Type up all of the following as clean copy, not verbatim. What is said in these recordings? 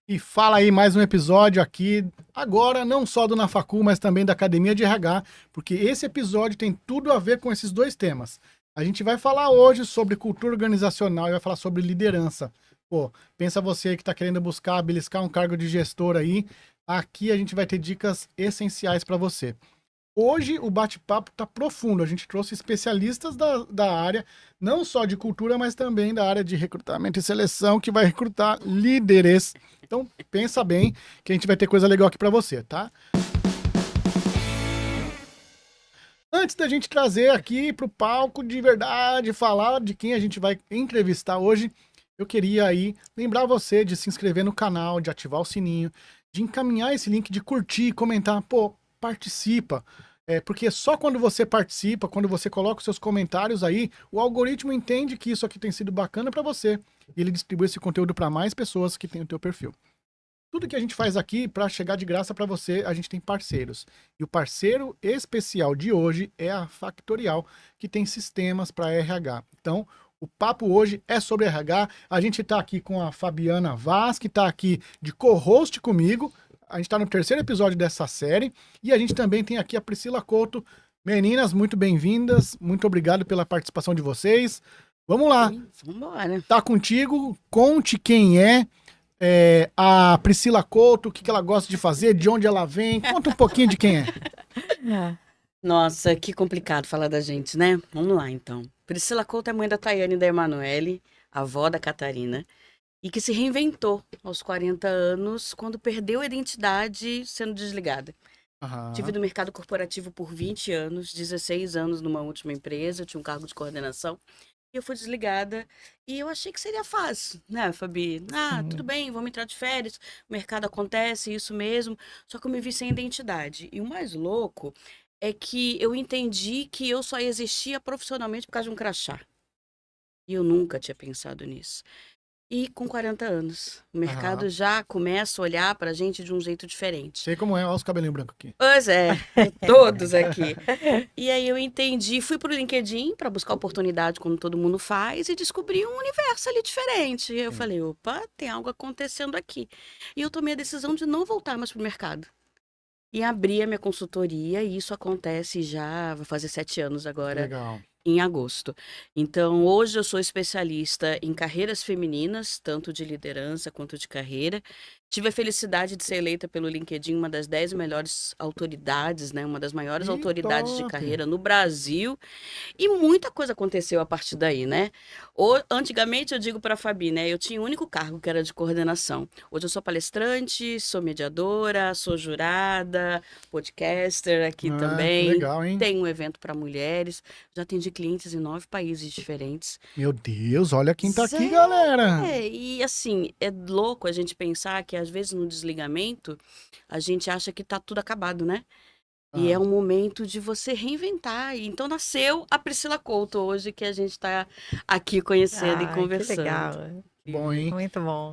E fala aí mais um episódio aqui, agora não só do Nafacu, mas também da Academia de RH, porque esse episódio tem tudo a ver com esses dois temas. A gente vai falar hoje sobre cultura organizacional e vai falar sobre liderança. Pô, pensa você que está querendo buscar, beliscar um cargo de gestor aí, aqui a gente vai ter dicas essenciais para você. Hoje o bate-papo está profundo. A gente trouxe especialistas da área, não só de cultura, mas também da área de recrutamento e seleção, que vai recrutar líderes. Então, pensa bem que a gente vai ter coisa legal aqui para você, tá? Antes da gente trazer aqui para o palco de verdade, falar de quem a gente vai entrevistar hoje, eu queria aí lembrar você de se inscrever no canal, de ativar o sininho, de encaminhar esse link, de curtir, comentar, pô, participa. Porque só quando você participa, quando você coloca os seus comentários aí, o algoritmo entende que isso aqui tem sido bacana para você e ele distribui esse conteúdo para mais pessoas que têm o teu perfil. Tudo que a gente faz aqui para chegar de graça para você, a gente tem parceiros. E o parceiro especial de hoje é a Factorial, que tem sistemas para RH. Então, o papo hoje é sobre RH. A gente está aqui com a Fabiana Vaz, que está aqui de co-host comigo. A gente está no terceiro episódio dessa série. E a gente também tem aqui a Priscila Couto. Meninas, muito bem-vindas. Muito obrigado pela participação de vocês. Vamos lá. Vamos embora. Tá contigo. Conte quem é a Priscila Couto, o que ela gosta de fazer, de onde ela vem. Conta um pouquinho de quem é. Nossa, que complicado falar da gente, né? Vamos lá, então. Priscila Couto é mãe da Tayane e da Emanuele, avó da Catarina, e que se reinventou aos 40 anos quando perdeu a identidade sendo desligada. Tive no mercado corporativo por 20 anos, 16 anos numa última empresa, eu tinha um cargo de coordenação. E eu fui desligada e eu achei que seria fácil, né, Fabi? Tudo bem, vamos entrar de férias, o mercado acontece, isso mesmo. Só que eu me vi sem identidade. E o mais louco é que eu entendi que eu só existia profissionalmente por causa de um crachá. E eu nunca tinha pensado nisso. E com 40 anos, o mercado já começa a olhar pra gente de um jeito diferente. Sei como é, olha os cabelinhos brancos aqui. Pois é, todos aqui. E aí eu entendi, fui pro LinkedIn para buscar oportunidade como todo mundo faz e descobri um universo ali diferente. E eu falei, opa, tem algo acontecendo aqui. E eu tomei a decisão de não voltar mais pro mercado. E abri a minha consultoria e isso acontece já, vai fazer 7 anos agora, Legal. em agosto. Então, hoje eu sou especialista em carreiras femininas, tanto de liderança quanto de carreira. Tive a felicidade de ser eleita pelo LinkedIn uma das 10 melhores autoridades, né? Uma das maiores Que autoridades de top. carreira no Brasil. E muita coisa aconteceu a partir daí, né? Antigamente, eu digo para a Fabi, né? Eu tinha um único cargo, que era de coordenação. Hoje eu sou palestrante, sou mediadora, sou jurada, podcaster aqui Que também. legal, hein? Tenho um evento para mulheres. Já atendi clientes em 9 países diferentes. Meu Deus, olha quem tá aqui, Zé! galera. E assim, é louco a gente pensar que às vezes no desligamento a gente acha que tá tudo acabado, né? E é um momento de você reinventar. E então nasceu a Priscila Couto hoje, que a gente está aqui conhecendo e Que conversando. legal. Bom, hein? Muito bom.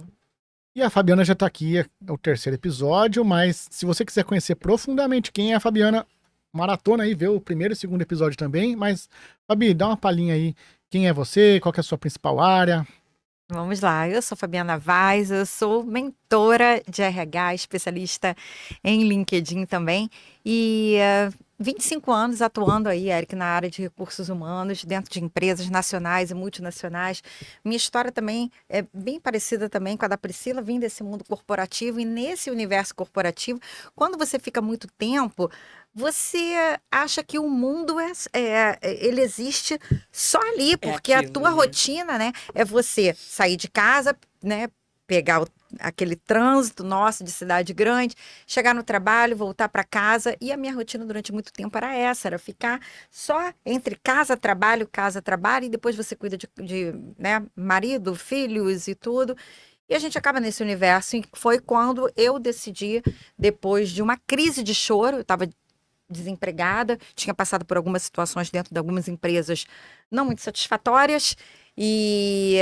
E a Fabiana já tá aqui, é o terceiro episódio, mas se você quiser conhecer profundamente quem é a Fabiana, maratona aí, vê o primeiro e segundo episódio também. Mas, Fabi, dá uma palhinha aí. Quem é você? Qual que é a sua principal área? Vamos lá, eu sou Fabiana Vaz, eu sou mentora de RH, especialista em LinkedIn também, e 25 anos atuando aí, Eric, na área de recursos humanos, dentro de empresas nacionais e multinacionais. Minha história também é bem parecida também com a da Priscila, vim desse mundo corporativo, e nesse universo corporativo, quando você fica muito tempo, você acha que o mundo ele existe só ali, porque a aquilo, tua né? rotina, né, é você sair de casa, né, pegar aquele trânsito nosso de cidade grande, chegar no trabalho, voltar para casa. E a minha rotina durante muito tempo era essa, era ficar só entre casa, trabalho, e depois você cuida né, marido, filhos e tudo. E a gente acaba nesse universo. E foi quando eu decidi, depois de uma crise de choro, eu estava desempregada, tinha passado por algumas situações dentro de algumas empresas não muito satisfatórias, e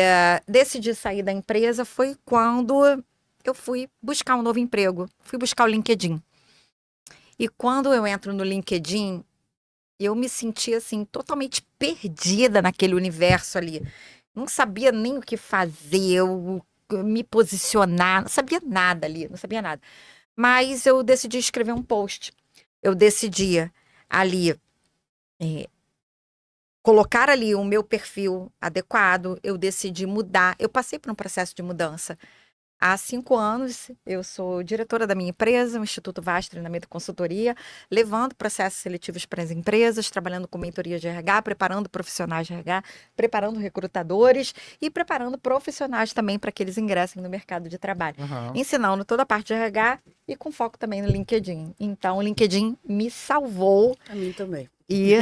decidi sair da empresa. Foi quando eu fui buscar um novo emprego, fui buscar o LinkedIn. E quando eu entro no LinkedIn, eu me senti assim, totalmente perdida naquele universo ali. Não sabia nem o que fazer, me posicionar, não sabia nada ali, não sabia nada. Mas eu decidi escrever um post. Eu decidi ali colocar ali o meu perfil adequado, eu decidi mudar. Eu passei por um processo de mudança. Há 5 anos, eu sou diretora da minha empresa, o Instituto Vaz Treinamento e Consultoria, levando processos seletivos para as empresas, trabalhando com mentoria de RH, preparando profissionais de RH, preparando recrutadores e preparando profissionais também para que eles ingressem no mercado de trabalho. Aham. Ensinando toda a parte de RH e com foco também no LinkedIn. Então, o LinkedIn me salvou A mim também. e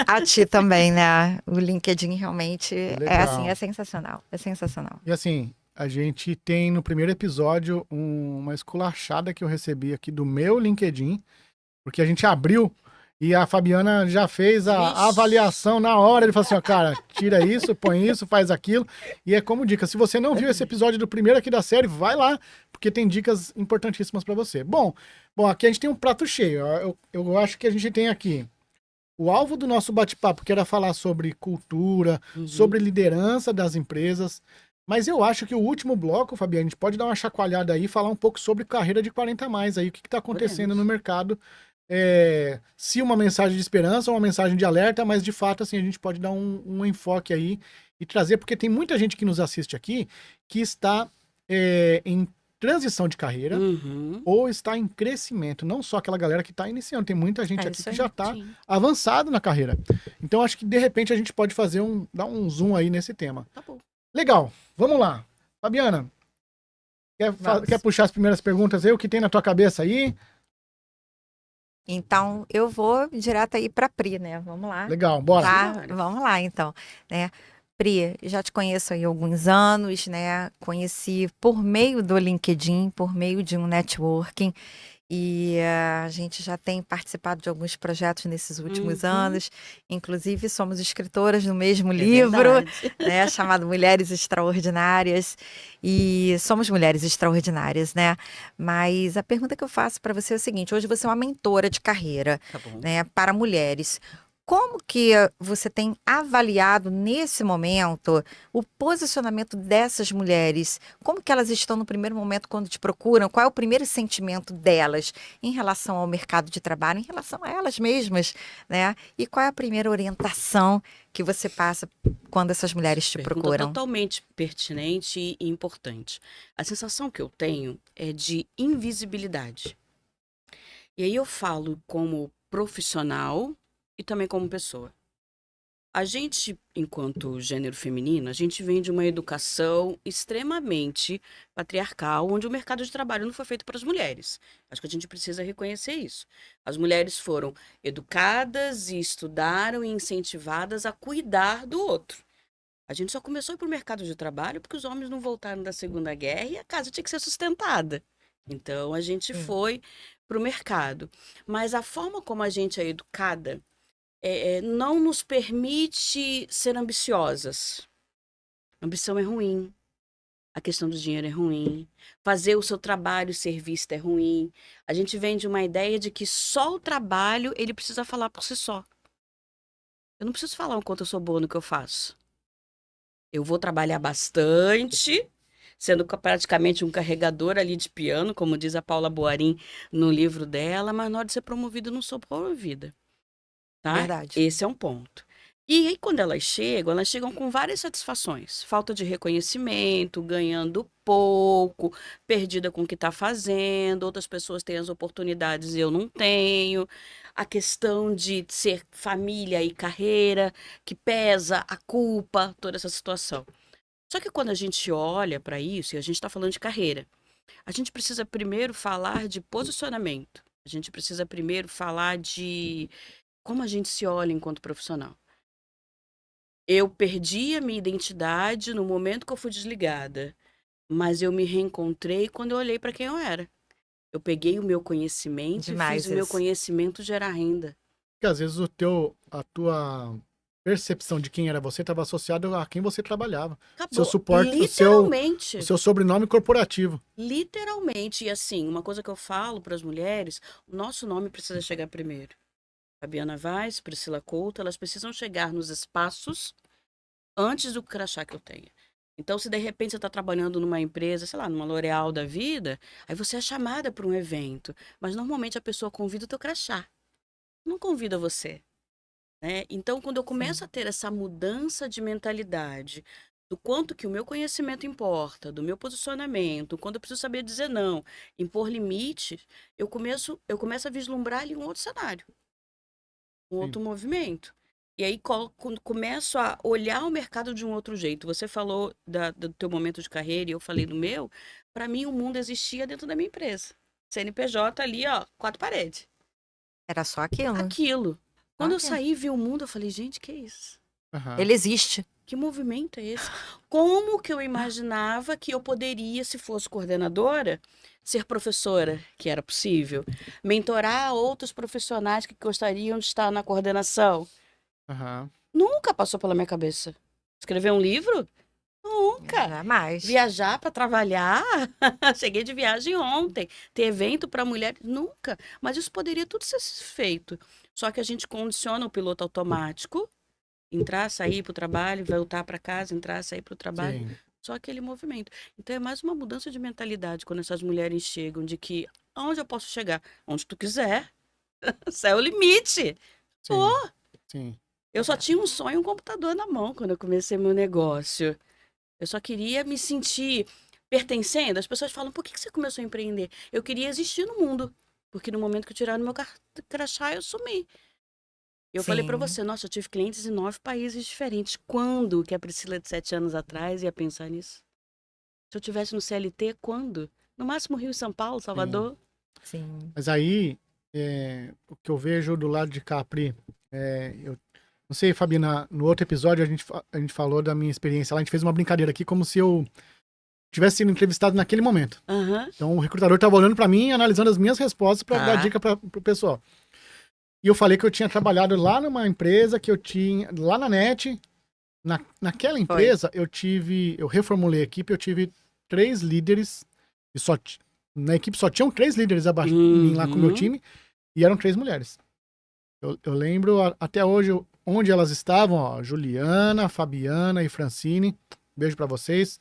a ti também, né? O LinkedIn realmente é assim, Legal. é sensacional, é sensacional. E assim, a gente tem no primeiro episódio uma esculachada que eu recebi aqui do meu LinkedIn, porque a gente abriu e a Fabiana já fez a Vixe. avaliação na hora. Ele falou assim: ó, cara, tira isso, põe isso, faz aquilo. E é como dica: se você não viu esse episódio do primeiro aqui da série, vai lá, porque tem dicas importantíssimas para você. Bom, aqui a gente tem um prato cheio. Eu acho que a gente tem aqui o alvo do nosso bate-papo, que era falar sobre cultura, sobre liderança das empresas. Mas eu acho que o último bloco, Fabiana, a gente pode dar uma chacoalhada aí e falar um pouco sobre carreira de 40 a mais aí, o que está acontecendo Podemos. no mercado. Se uma mensagem de esperança ou uma mensagem de alerta, mas de fato, assim, a gente pode dar um enfoque aí e trazer, porque tem muita gente que nos assiste aqui que está em transição de carreira Uhum. ou está em crescimento. Não só aquela galera que está iniciando, tem muita gente É aqui isso que aí. já está Sim. avançado na carreira. Então, acho que de repente a gente pode dar um zoom aí nesse tema. Tá bom. Legal, vamos lá. Fabiana, Vamos. quer puxar as primeiras perguntas aí? O que tem na tua cabeça aí? Então, eu vou direto aí para Pri, né? Vamos lá. Legal, bora. Tá? Simbora. Vamos lá, então, né? Pri, já te conheço aí há alguns anos, né? Conheci por meio do LinkedIn, por meio de um networking. E a gente já tem participado de alguns projetos nesses últimos anos. Inclusive, somos escritoras do mesmo É livro, verdade. né? Chamado Mulheres Extraordinárias. E somos mulheres extraordinárias, né? Mas a pergunta que eu faço para você é o seguinte: hoje você é uma mentora de carreira, Tá bom. né? Para mulheres. Como que você tem avaliado nesse momento o posicionamento dessas mulheres? Como que elas estão no primeiro momento quando te procuram? Qual é o primeiro sentimento delas em relação ao mercado de trabalho, em relação a elas mesmas, né? E qual é a primeira orientação que você passa quando essas mulheres te Pergunta procuram? totalmente pertinente e importante. A sensação que eu tenho é de invisibilidade. E aí eu falo como profissional e também como pessoa. A gente, enquanto gênero feminino, a gente vem de uma educação extremamente patriarcal, onde o mercado de trabalho não foi feito para as mulheres. Acho que a gente precisa reconhecer isso. As mulheres foram educadas e estudaram e incentivadas a cuidar do outro. A gente só começou a ir para o mercado de trabalho porque os homens não voltaram da Segunda Guerra e a casa tinha que ser sustentada. Então a gente Sim. foi para o mercado. Mas a forma como a gente é educada não nos permite ser ambiciosas. Ambição é ruim. A questão do dinheiro é ruim. Fazer o seu trabalho ser visto é ruim. A gente vem de uma ideia de que só o trabalho ele precisa falar por si só. Eu não preciso falar o quanto eu sou boa no que eu faço. Eu vou trabalhar bastante, sendo praticamente um carregador ali de piano, como diz a Paula Boarin no livro dela, mas na hora de ser promovida, eu não sou promovida. Tá? Verdade. Esse é um ponto. E aí, quando elas chegam com várias satisfações. Falta de reconhecimento, ganhando pouco, perdida com o que está fazendo, outras pessoas têm as oportunidades e eu não tenho. A questão de ser família e carreira, que pesa, a culpa, toda essa situação. Só que quando a gente olha para isso, e a gente está falando de carreira, a gente precisa primeiro falar de posicionamento. A gente precisa primeiro falar de como a gente se olha enquanto profissional. Eu perdi a minha identidade no momento que eu fui desligada, mas eu me reencontrei quando eu olhei para quem eu era. Eu peguei o meu conhecimento e Demais fiz o meu isso. conhecimento gerar renda. Porque às vezes a tua percepção de quem era você estava associada a quem você trabalhava. Seu Acabou. suporte, Literalmente. o seu sobrenome corporativo. Literalmente. E assim, uma coisa que eu falo para as mulheres, o nosso nome precisa chegar primeiro. Fabiana Vaz, Priscila Couto, elas precisam chegar nos espaços antes do crachá que eu tenha. Então, se de repente você está trabalhando numa empresa, sei lá, numa L'Oréal da vida, aí você é chamada para um evento. Mas normalmente a pessoa convida o teu crachá, não convida você, né? Então, quando eu começo a ter essa mudança de mentalidade, do quanto que o meu conhecimento importa, do meu posicionamento, quando eu preciso saber dizer não, impor limites, eu começo a vislumbrar ali um outro cenário, um outro movimento. E aí quando começo a olhar o mercado de um outro jeito. Você falou do teu momento de carreira e eu falei do meu. Para mim, o mundo existia dentro da minha empresa. CNPJ ali, ó, 4 paredes. Era só aquilo. Aquilo. Quando eu Ok. saí e vi o mundo, eu falei, gente, que é isso? Aham. Ele existe. Que movimento é esse? Como que eu imaginava que eu poderia, se fosse coordenadora, ser professora, que era possível, mentorar outros profissionais que gostariam de estar na coordenação? Aham. Nunca passou pela minha cabeça. Escrever um livro? Nunca. Jamais. Viajar para trabalhar? Cheguei de viagem ontem. Ter evento para mulheres? Nunca. Mas isso poderia tudo ser feito. Só que a gente condiciona o piloto automático. Entrar, sair para o trabalho, voltar para casa, entrar, sair para o trabalho. Sim. Só aquele movimento. Então é mais uma mudança de mentalidade quando essas mulheres chegam de que aonde eu posso chegar? Onde tu quiser. Esse é o limite. Sim. Pô, Sim. eu só tinha um sonho e um computador na mão quando eu comecei meu negócio. Eu só queria me sentir pertencendo. As pessoas falam, por que você começou a empreender? Eu queria existir no mundo. Porque no momento que eu tiraram meu crachá, eu sumi. Eu falei pra Sim. você, nossa, eu tive clientes em 9 países diferentes. Quando que a Priscila de 7 anos atrás ia pensar nisso? Se eu tivesse no CLT, quando? No máximo Rio e São Paulo, Salvador. Sim. Mas aí, o que eu vejo do lado de cá, Pri, eu não sei, Fabiana, no outro episódio a gente falou da minha experiência lá, a gente fez uma brincadeira aqui como se eu tivesse sido entrevistado naquele momento. Aham. Então o recrutador estava olhando para mim, analisando as minhas respostas para Tá. dar dica para o pessoal. E eu falei que eu tinha trabalhado lá numa empresa que eu tinha, lá na NET, naquela empresa eu reformulei a equipe, eu tive 3 líderes, e na equipe só tinham 3 líderes abaixo de mim lá com o meu Uhum. time, e eram 3 mulheres. Eu lembro até hoje onde elas estavam, ó, Juliana, Fabiana e Francine, beijo pra vocês.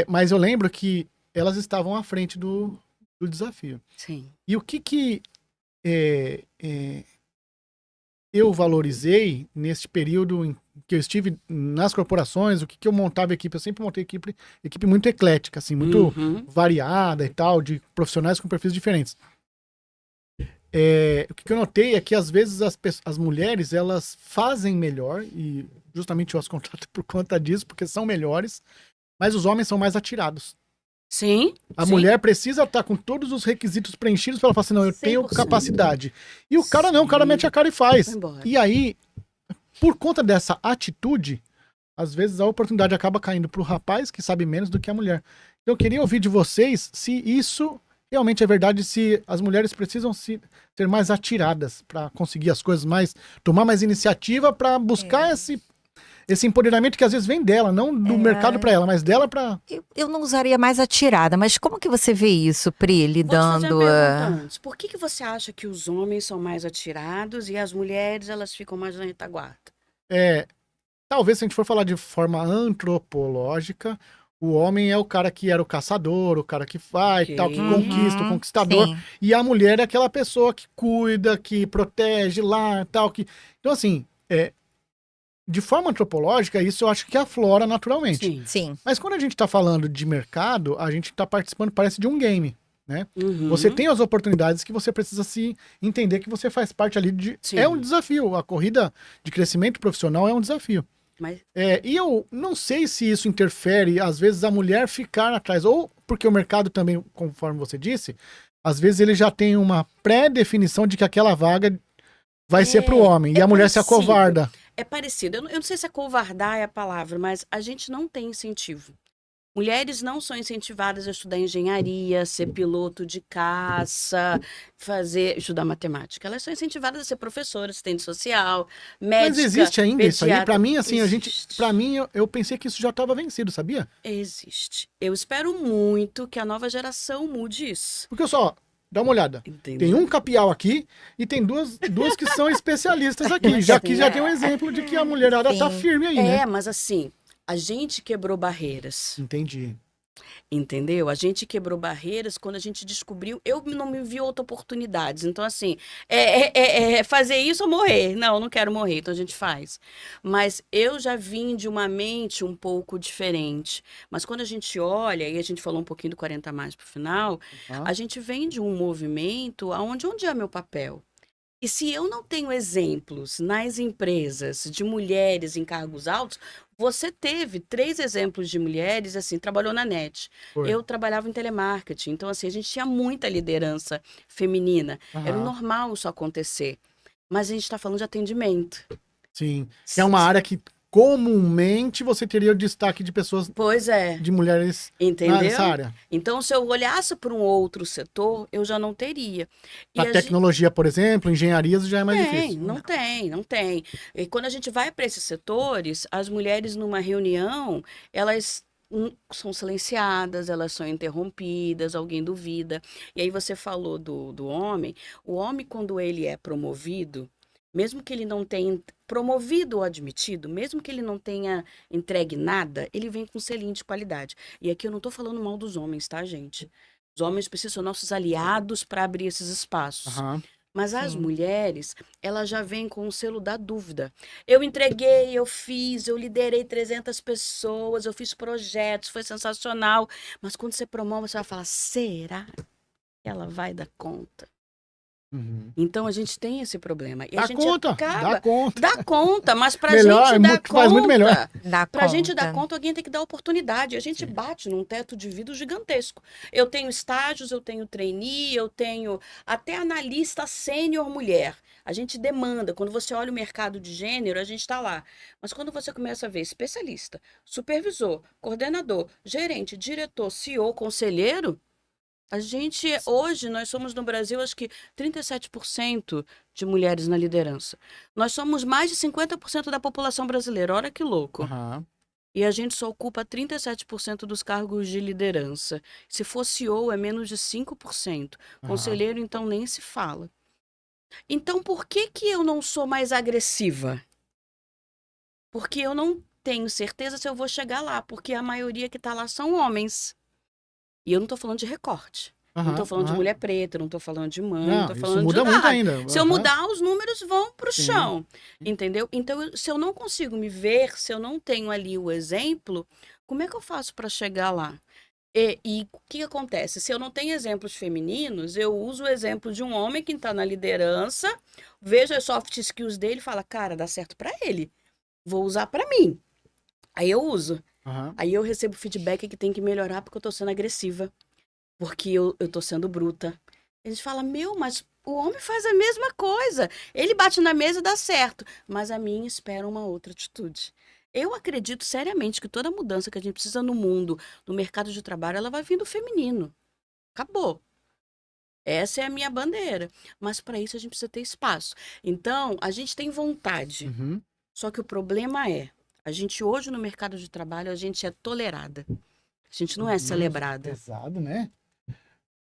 Mas eu lembro que elas estavam à frente do desafio. Sim. E o que eu valorizei nesse período em que eu estive nas corporações, o que eu montava equipe, eu sempre montei equipe muito eclética, assim, muito Uhum. variada e tal, de profissionais com perfis diferentes. O que eu notei é que às vezes as mulheres elas fazem melhor, e justamente eu as contrato por conta disso, porque são melhores, mas os homens são mais atirados. Sim. A sim. mulher precisa estar com todos os requisitos preenchidos para ela falar assim, não, eu tenho 100%. capacidade. E o cara não, o cara Sim. mete a cara e faz. Vai embora. E aí, por conta dessa atitude, às vezes a oportunidade acaba caindo pro rapaz que sabe menos do que a mulher. Então, eu queria ouvir de vocês se isso realmente é verdade, se as mulheres precisam ser mais atiradas para conseguir as coisas mais, tomar mais iniciativa para buscar esse empoderamento que às vezes vem dela, não do mercado para ela, mas dela para... Eu não usaria mais atirada, mas como que você vê isso, Pri, Vou te fazer lidando... uma pergunta antes. Por que você acha que os homens são mais atirados e as mulheres elas ficam mais na retaguarda? Talvez se a gente for falar de forma antropológica, o homem é o cara que era o caçador, o cara que vai, Ok. tal, que conquista, o conquistador. Sim. E a mulher é aquela pessoa que cuida, que protege lá, tal, que... Então, assim, de forma antropológica, isso eu acho que aflora naturalmente. Sim. Sim. Mas quando a gente tá falando de mercado, a gente tá participando, parece, de um game, né? Uhum. Você tem as oportunidades que você precisa se entender que você faz parte ali de... Sim. É um desafio. A corrida de crescimento profissional é um desafio. Mas E eu não sei se isso interfere, às vezes, a mulher ficar atrás. Ou porque o mercado também, conforme você disse, às vezes ele já tem uma pré-definição de que aquela vaga vai ser pro homem. E a mulher se parecido. acovarda. É parecido. Eu não sei se acovardar é a palavra, mas a gente não tem incentivo. Mulheres não são incentivadas a estudar engenharia, ser piloto de caça, estudar matemática. Elas são incentivadas a ser professoras, assistente social, médica. Mas existe ainda isso aí? pediatra. Pra mim, assim, Existe. pra mim, eu pensei que isso já estava vencido, sabia? Existe. Eu espero muito que a nova geração mude isso. Porque só, dá uma olhada. Entendeu? Tem um capial aqui e tem duas que são especialistas aqui. Já que já tem um exemplo de que a mulherada tá Sim. firme aí, né? Mas assim, A gente quebrou barreiras. Entendi. Entendeu? A gente quebrou barreiras quando a gente descobriu. Eu não me vi outra oportunidades. Então, assim, fazer isso ou morrer. Não, eu não quero morrer, então a gente faz. Mas eu já vim de uma mente um pouco diferente. Mas quando a gente olha, e a gente falou um pouquinho do 40 mais pro final, Aham. a gente vem de um movimento onde é meu papel? E se eu não tenho exemplos nas empresas de mulheres em cargos altos, você teve 3 exemplos de mulheres, assim, trabalhou na NET. Foi. Eu trabalhava em telemarketing, então, assim, a gente tinha muita liderança feminina. Era Aham. normal isso acontecer. Mas a gente está falando de atendimento. Sim. Que é uma área que comumente você teria o destaque de pessoas, Pois é, de mulheres nessa entendeu? área. Então, se eu olhasse para um outro setor, eu já não teria. E Para a gente tecnologia, por exemplo, engenharias já é mais difícil. não tem. E quando a gente vai para esses setores, as mulheres numa reunião, elas são silenciadas, elas são interrompidas, alguém duvida. E aí você falou do homem. O homem, quando ele é promovido, mesmo que ele não tenha promovido ou admitido, mesmo que ele não tenha entregue nada, ele vem com selinho de qualidade. E aqui eu não estou falando mal dos homens, tá, gente? Os homens precisam ser nossos aliados para abrir esses espaços. Aham. Mas as Sim. mulheres, elas já vêm com o selo da dúvida. Eu entreguei, eu fiz, eu liderei 300 pessoas, eu fiz projetos, foi sensacional. Mas quando você promove, você vai falar: será que ela vai dar conta? Uhum. Então a gente tem esse problema. E a Dá gente conta, acaba. dá conta. Dá conta, mas pra Melhor, gente dar faz muito melhor. conta. Dá Pra gente dar conta. conta, alguém tem que dar oportunidade. A gente Sim. bate num teto de vidro gigantesco. Eu tenho estágios, eu tenho trainee, eu tenho até analista sênior mulher. A gente demanda. Quando você olha o mercado de gênero, a gente está lá. Mas quando você começa a ver especialista, supervisor, coordenador, gerente, diretor, CEO, conselheiro, a gente, hoje, nós somos no Brasil, acho que 37% de mulheres na liderança. Nós somos mais de 50% da população brasileira. Olha que louco. Aham. E a gente só ocupa 37% dos cargos de liderança. Se for CEO, é menos de 5%. Aham. Conselheiro, então, nem se fala. Então, por que que eu não sou mais agressiva? Porque eu não tenho certeza se eu vou chegar lá, porque a maioria que está lá são homens. E eu não estou falando de recorte. Não Aham. estou falando de Aham. mulher preta, não estou falando de mãe, não Não, estou isso falando de muda muito nada. ainda. Se eu Aham. mudar, os números vão para o Sim. chão, entendeu? Então, se eu não consigo me ver, se eu não tenho ali o exemplo, como é que eu faço para chegar lá? E o que acontece? Se eu não tenho exemplos femininos, eu uso o exemplo de um homem que está na liderança, vejo as soft skills dele e falo: cara, dá certo para ele, vou usar para mim. Aí eu uso. Aham. Aí eu recebo feedback que tem que melhorar porque eu tô sendo agressiva. Porque eu tô sendo bruta. Eles falam: meu, mas o homem faz a mesma coisa. Ele bate na mesa e dá certo. Mas a minha espera uma outra atitude. Eu acredito seriamente que toda mudança que a gente precisa no mundo, no mercado de trabalho, ela vai vir do feminino. Acabou. Essa é a minha bandeira. Mas para isso a gente precisa ter espaço. Então, a gente tem vontade. Uhum. Só que o problema é, a gente hoje no mercado de trabalho, a gente é tolerada. A gente não é celebrada. Pesado, né?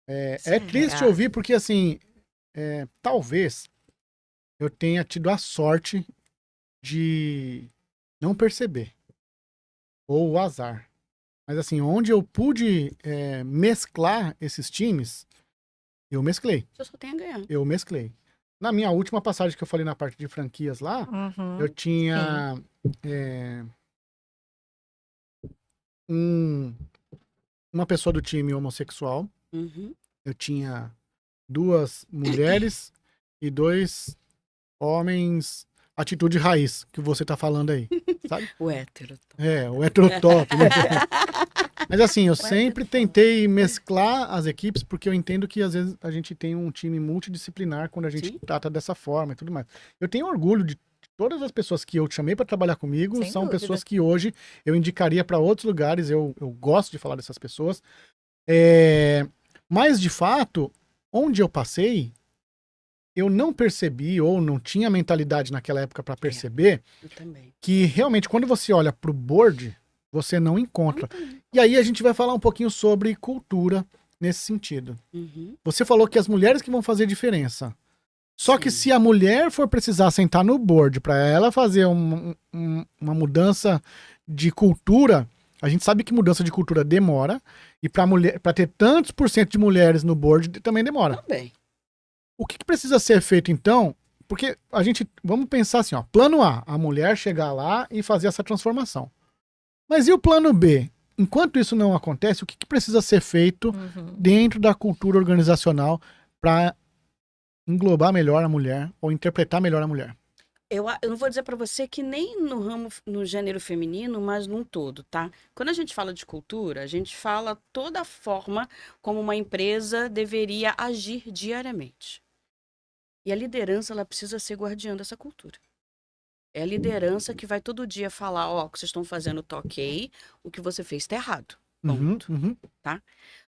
É Sério. triste ouvir, porque assim, talvez eu tenha tido a sorte de não perceber. Ou o azar. Mas assim, onde eu pude mesclar esses times, eu mesclei. Eu só tenho a ganhar. Eu mesclei. Na minha última passagem que eu falei na parte de franquias lá, Uhum. eu tinha uma pessoa do time homossexual, Uhum. eu tinha 2 mulheres e 2 homens atitude raiz, que você tá falando aí, sabe? O hétero. O heterotop. Mas assim, eu sempre tentei mesclar as equipes, porque eu entendo que às vezes a gente tem um time multidisciplinar quando a gente Sim. trata dessa forma e tudo mais. Eu tenho orgulho de todas as pessoas que eu chamei para trabalhar comigo, Sem são dúvida. pessoas que hoje eu indicaria para outros lugares, eu gosto de falar dessas pessoas. Mas de fato, onde eu passei, eu não percebi ou não tinha mentalidade naquela época para perceber Eu também. que realmente quando você olha pro board, você não encontra. Eu também. E aí a gente vai falar um pouquinho sobre cultura nesse sentido. Uhum. Você falou que as mulheres que vão fazer diferença. Só que Sim. se a mulher for precisar sentar no board para ela fazer uma mudança de cultura, a gente sabe que mudança de cultura demora, e para ter tantos por cento de mulheres no board também demora. Também. O que precisa ser feito então? Porque vamos pensar assim, ó, plano a mulher chegar lá e fazer essa transformação. Mas e o plano B? Enquanto isso não acontece, o que precisa ser feito dentro da cultura organizacional para englobar melhor a mulher ou interpretar melhor a mulher? Eu não vou dizer para você que nem no gênero feminino, mas num todo, tá? Quando a gente fala de cultura, a gente fala toda a forma como uma empresa deveria agir diariamente. E a liderança, ela precisa ser guardiã dessa cultura. É a liderança que vai todo dia falar, ó, o que vocês estão fazendo tá ok, o que você fez tá errado. Ponto.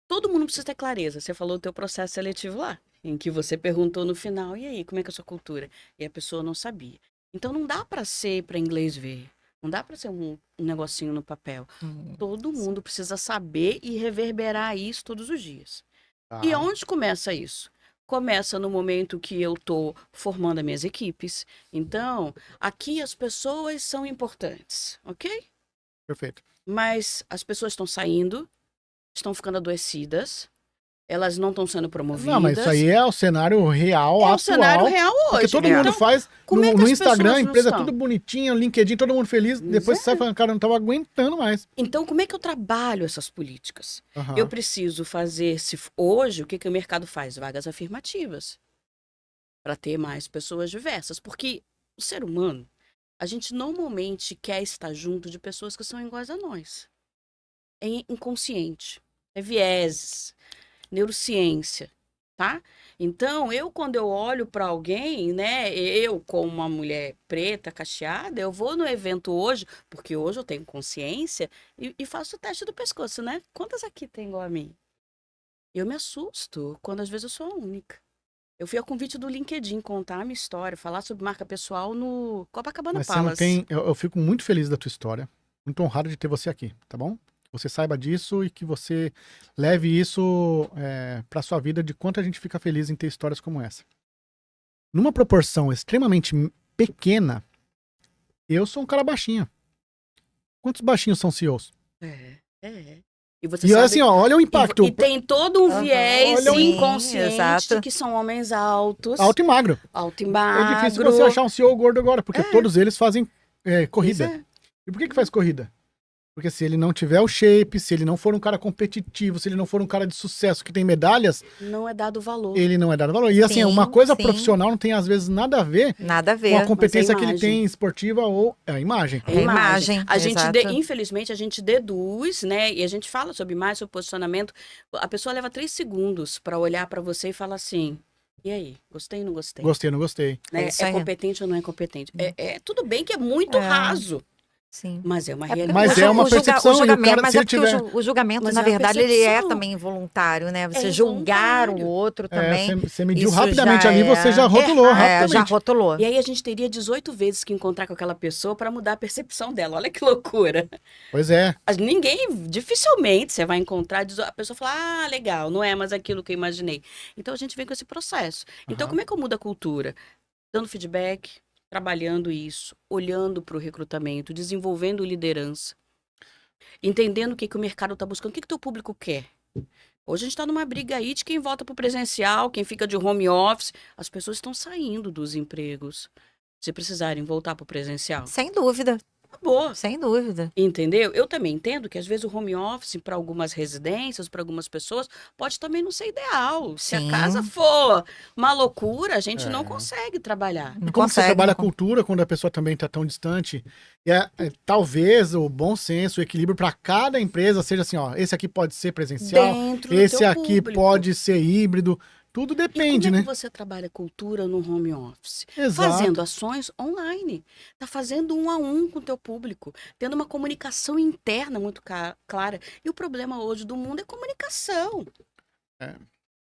Todo mundo precisa ter clareza. Você falou do teu processo seletivo lá, em que você perguntou no final, e aí, como é que é a sua cultura? E a pessoa não sabia. Então não dá para ser para inglês ver. Não dá para ser um negocinho no papel. Todo mundo precisa saber e reverberar isso todos os dias. Tá. E onde começa isso? Começa no momento que eu estou formando as minhas equipes. Então, aqui as pessoas são importantes, ok? Perfeito. Mas as pessoas estão saindo, estão ficando adoecidas, elas não estão sendo promovidas. Não, mas isso aí é o cenário real, é atual. o cenário real hoje. Porque todo mundo Então, faz como é que no as Instagram, a pessoas não empresa estão? tudo bonitinha, LinkedIn, todo mundo feliz. Depois você sai falando, cara, eu não tava aguentando mais. Então, como é que eu trabalho essas políticas? Aham. Eu preciso fazer, hoje, o que o mercado faz? Vagas afirmativas. Para ter mais pessoas diversas. Porque o ser humano, a gente normalmente quer estar junto de pessoas que são iguais a nós. É inconsciente. É vieses. Neurociência. Tá? Então, quando eu olho para alguém, né, eu como uma mulher preta, cacheada, eu vou no evento hoje, porque hoje eu tenho consciência, e faço o teste do pescoço, né? Quantas aqui tem igual a mim? Eu me assusto quando às vezes eu sou a única. Eu fui a convite do LinkedIn contar a minha história, falar sobre marca pessoal no Copacabana Mas você não Palace. tem. Eu fico muito feliz da tua história. Muito honrado de ter você aqui, tá bom? Que você saiba disso e que você leve isso pra sua vida, de quanto a gente fica feliz em ter histórias como essa. Numa proporção extremamente pequena, eu sou um cara baixinho. Quantos baixinhos são CEOs? É. E você E sabe... assim, ó, olha o impacto. E tem todo um viés olha o inconsciente exato. que são homens altos. Alto e magro. Alto e É magro. difícil você achar um CEO gordo agora, porque todos eles fazem corrida. Pois é. E por que faz corrida? Porque se ele não tiver o shape, se ele não for um cara competitivo, se ele não for um cara de sucesso que tem medalhas, Não é dado valor. ele não é dado valor. E assim, Sim, uma coisa sim. profissional não tem às vezes nada a ver Nada a com ver. a competência que ele imagem. tem esportiva ou a imagem. É a imagem, A gente, exato. infelizmente, a gente deduz, né? E a gente fala sobre imagem, sobre posicionamento. A pessoa leva 3 segundos para olhar para você e falar assim: e aí, gostei ou não gostei? Gostei, não gostei. Né? É isso É aí. competente ou não é competente? Tudo bem que é muito raso, Sim. mas é uma porque realidade. Mas é uma percepção, o e o julgamento, cara, mas se é ele porque tiver- o julgamento, Mas na é uma verdade, ele é percepção. também involuntário, né? Você É julgar o involuntário. outro também. Você mediu isso rapidamente já ali, você já rotulou errado. rapidamente. já rotulou. E aí a gente teria 18 vezes que encontrar com aquela pessoa para mudar a percepção dela. Olha que loucura. Pois é. Dificilmente você vai encontrar, a pessoa fala, legal, não é mais aquilo que eu imaginei. Então a gente vem com esse processo. Então Aham. como é que eu mudo a cultura? Dando feedback, trabalhando isso, olhando para o recrutamento, desenvolvendo liderança, entendendo o que o mercado está buscando, o que o teu público quer. Hoje a gente está numa briga aí de quem volta para o presencial, quem fica de home office. As pessoas estão saindo dos empregos. Se precisarem voltar para o presencial, Sem dúvida, acabou. sem dúvida. Entendeu? Eu também entendo que às vezes o home office para algumas residências, para algumas pessoas, pode também não ser ideal. Se a Sim. casa for uma loucura, a gente não É. consegue trabalhar. Não E como você consegue, trabalha não a cultura quando a pessoa também está tão distante? Talvez o bom senso, o equilíbrio para cada empresa seja assim, ó, esse aqui pode ser presencial, Dentro do esse teu aqui público. pode ser híbrido, tudo E depende, como é né? que você trabalha cultura no home office? Exato. Fazendo ações online. Tá fazendo 1 a 1 com o teu público. Tendo uma comunicação interna muito clara. E o problema hoje do mundo é comunicação.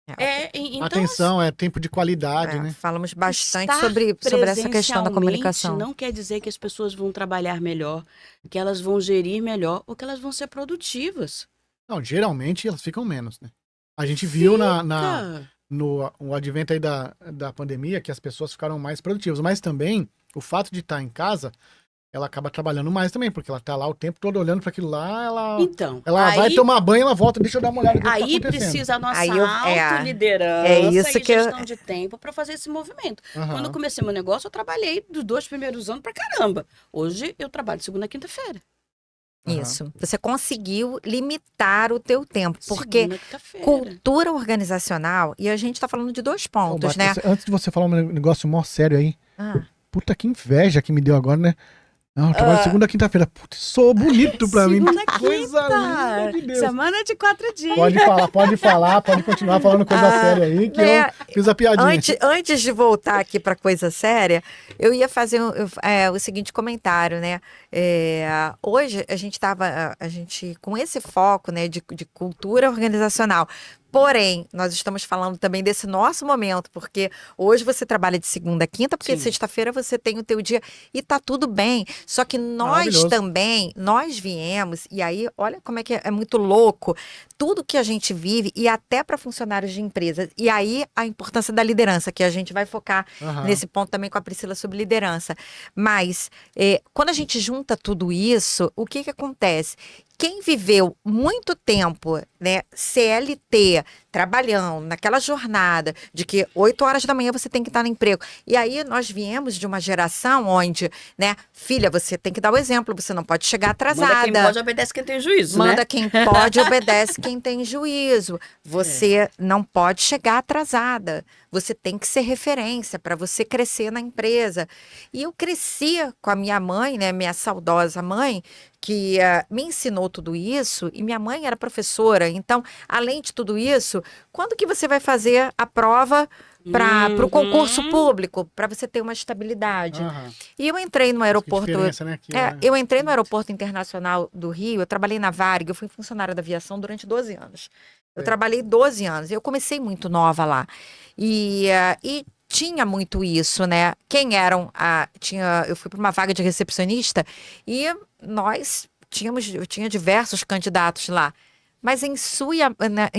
Então, Atenção, é tempo de qualidade, né? Falamos bastante estar sobre essa questão da presencialmente comunicação. não quer dizer que as pessoas vão trabalhar melhor, que elas vão gerir melhor ou que elas vão ser produtivas. Não, geralmente elas ficam menos, né? A gente viu na no o advento aí da pandemia, que as pessoas ficaram mais produtivas, mas também o fato de estar em casa, ela acaba trabalhando mais também, porque ela tá lá o tempo todo olhando para aquilo lá, Então, ela vai aí, tomar banho, ela volta, deixa eu dar uma olhada no que tá aí acontecendo. precisa a nossa Aí eu- é autoliderança isso e que eu- gestão de tempo para fazer esse movimento. Quando eu Aham. comecei meu negócio, eu trabalhei dos 2 primeiros anos pra caramba. Hoje eu trabalho de segunda a quinta-feira. Aham. Isso. Você conseguiu limitar o teu tempo, porque Segunda a quinta-feira. cultura organizacional, e a gente tá falando de 2 Ô, pontos, Bart, né? antes de você falar um negócio mó sério aí, Ah, puta que inveja que me deu agora, né? Não, eu trabalho segunda a quinta-feira. Putz, sou bonito pra mim. Segunda Que coisa linda de quinta. Deus. Semana de 4 dias. Pode falar, pode continuar falando coisa séria aí, que né, eu fiz a piadinha. antes de voltar aqui para coisa séria, eu ia fazer o seguinte comentário, né? Hoje a gente estava, com esse foco, né, de cultura organizacional. Porém, nós estamos falando também desse nosso momento, porque hoje você trabalha de segunda a quinta, porque Sim. sexta-feira você tem o teu dia e tá tudo bem. Só que nós Maravilhoso. também, nós viemos, e aí, olha como é que é muito louco, tudo que a gente vive, e até para funcionários de empresas. E aí, a importância da liderança, que a gente vai focar Aham. nesse ponto também com a Priscila sobre liderança. Mas, quando a gente junta tudo isso, o que que acontece? Quem viveu muito tempo, né, CLT, trabalhando naquela jornada de que 8 horas da manhã você tem que estar no emprego. E aí nós viemos de uma geração onde, né, filha, você tem que dar o exemplo, você não pode chegar atrasada. Manda quem pode, obedece quem tem juízo, Manda né? quem pode, obedece quem tem juízo. Você não pode chegar atrasada. Você tem que ser referência para você crescer na empresa. E eu cresci com a minha mãe, né, minha saudosa mãe, que me ensinou tudo isso. E minha mãe era professora. Então, além de tudo isso, quando que você vai fazer a prova para o concurso Uhum. público, para você ter uma estabilidade? Aham. E eu entrei no Que aeroporto. diferença, né? Que Eu entrei no aeroporto internacional do Rio, eu trabalhei na Varig, eu fui funcionária da aviação durante 12 anos. Eu Sei. trabalhei 12 anos, eu comecei muito nova lá. E tinha muito isso, né? Quem eram eu fui para uma vaga de recepcionista e eu tinha diversos candidatos lá. Mas em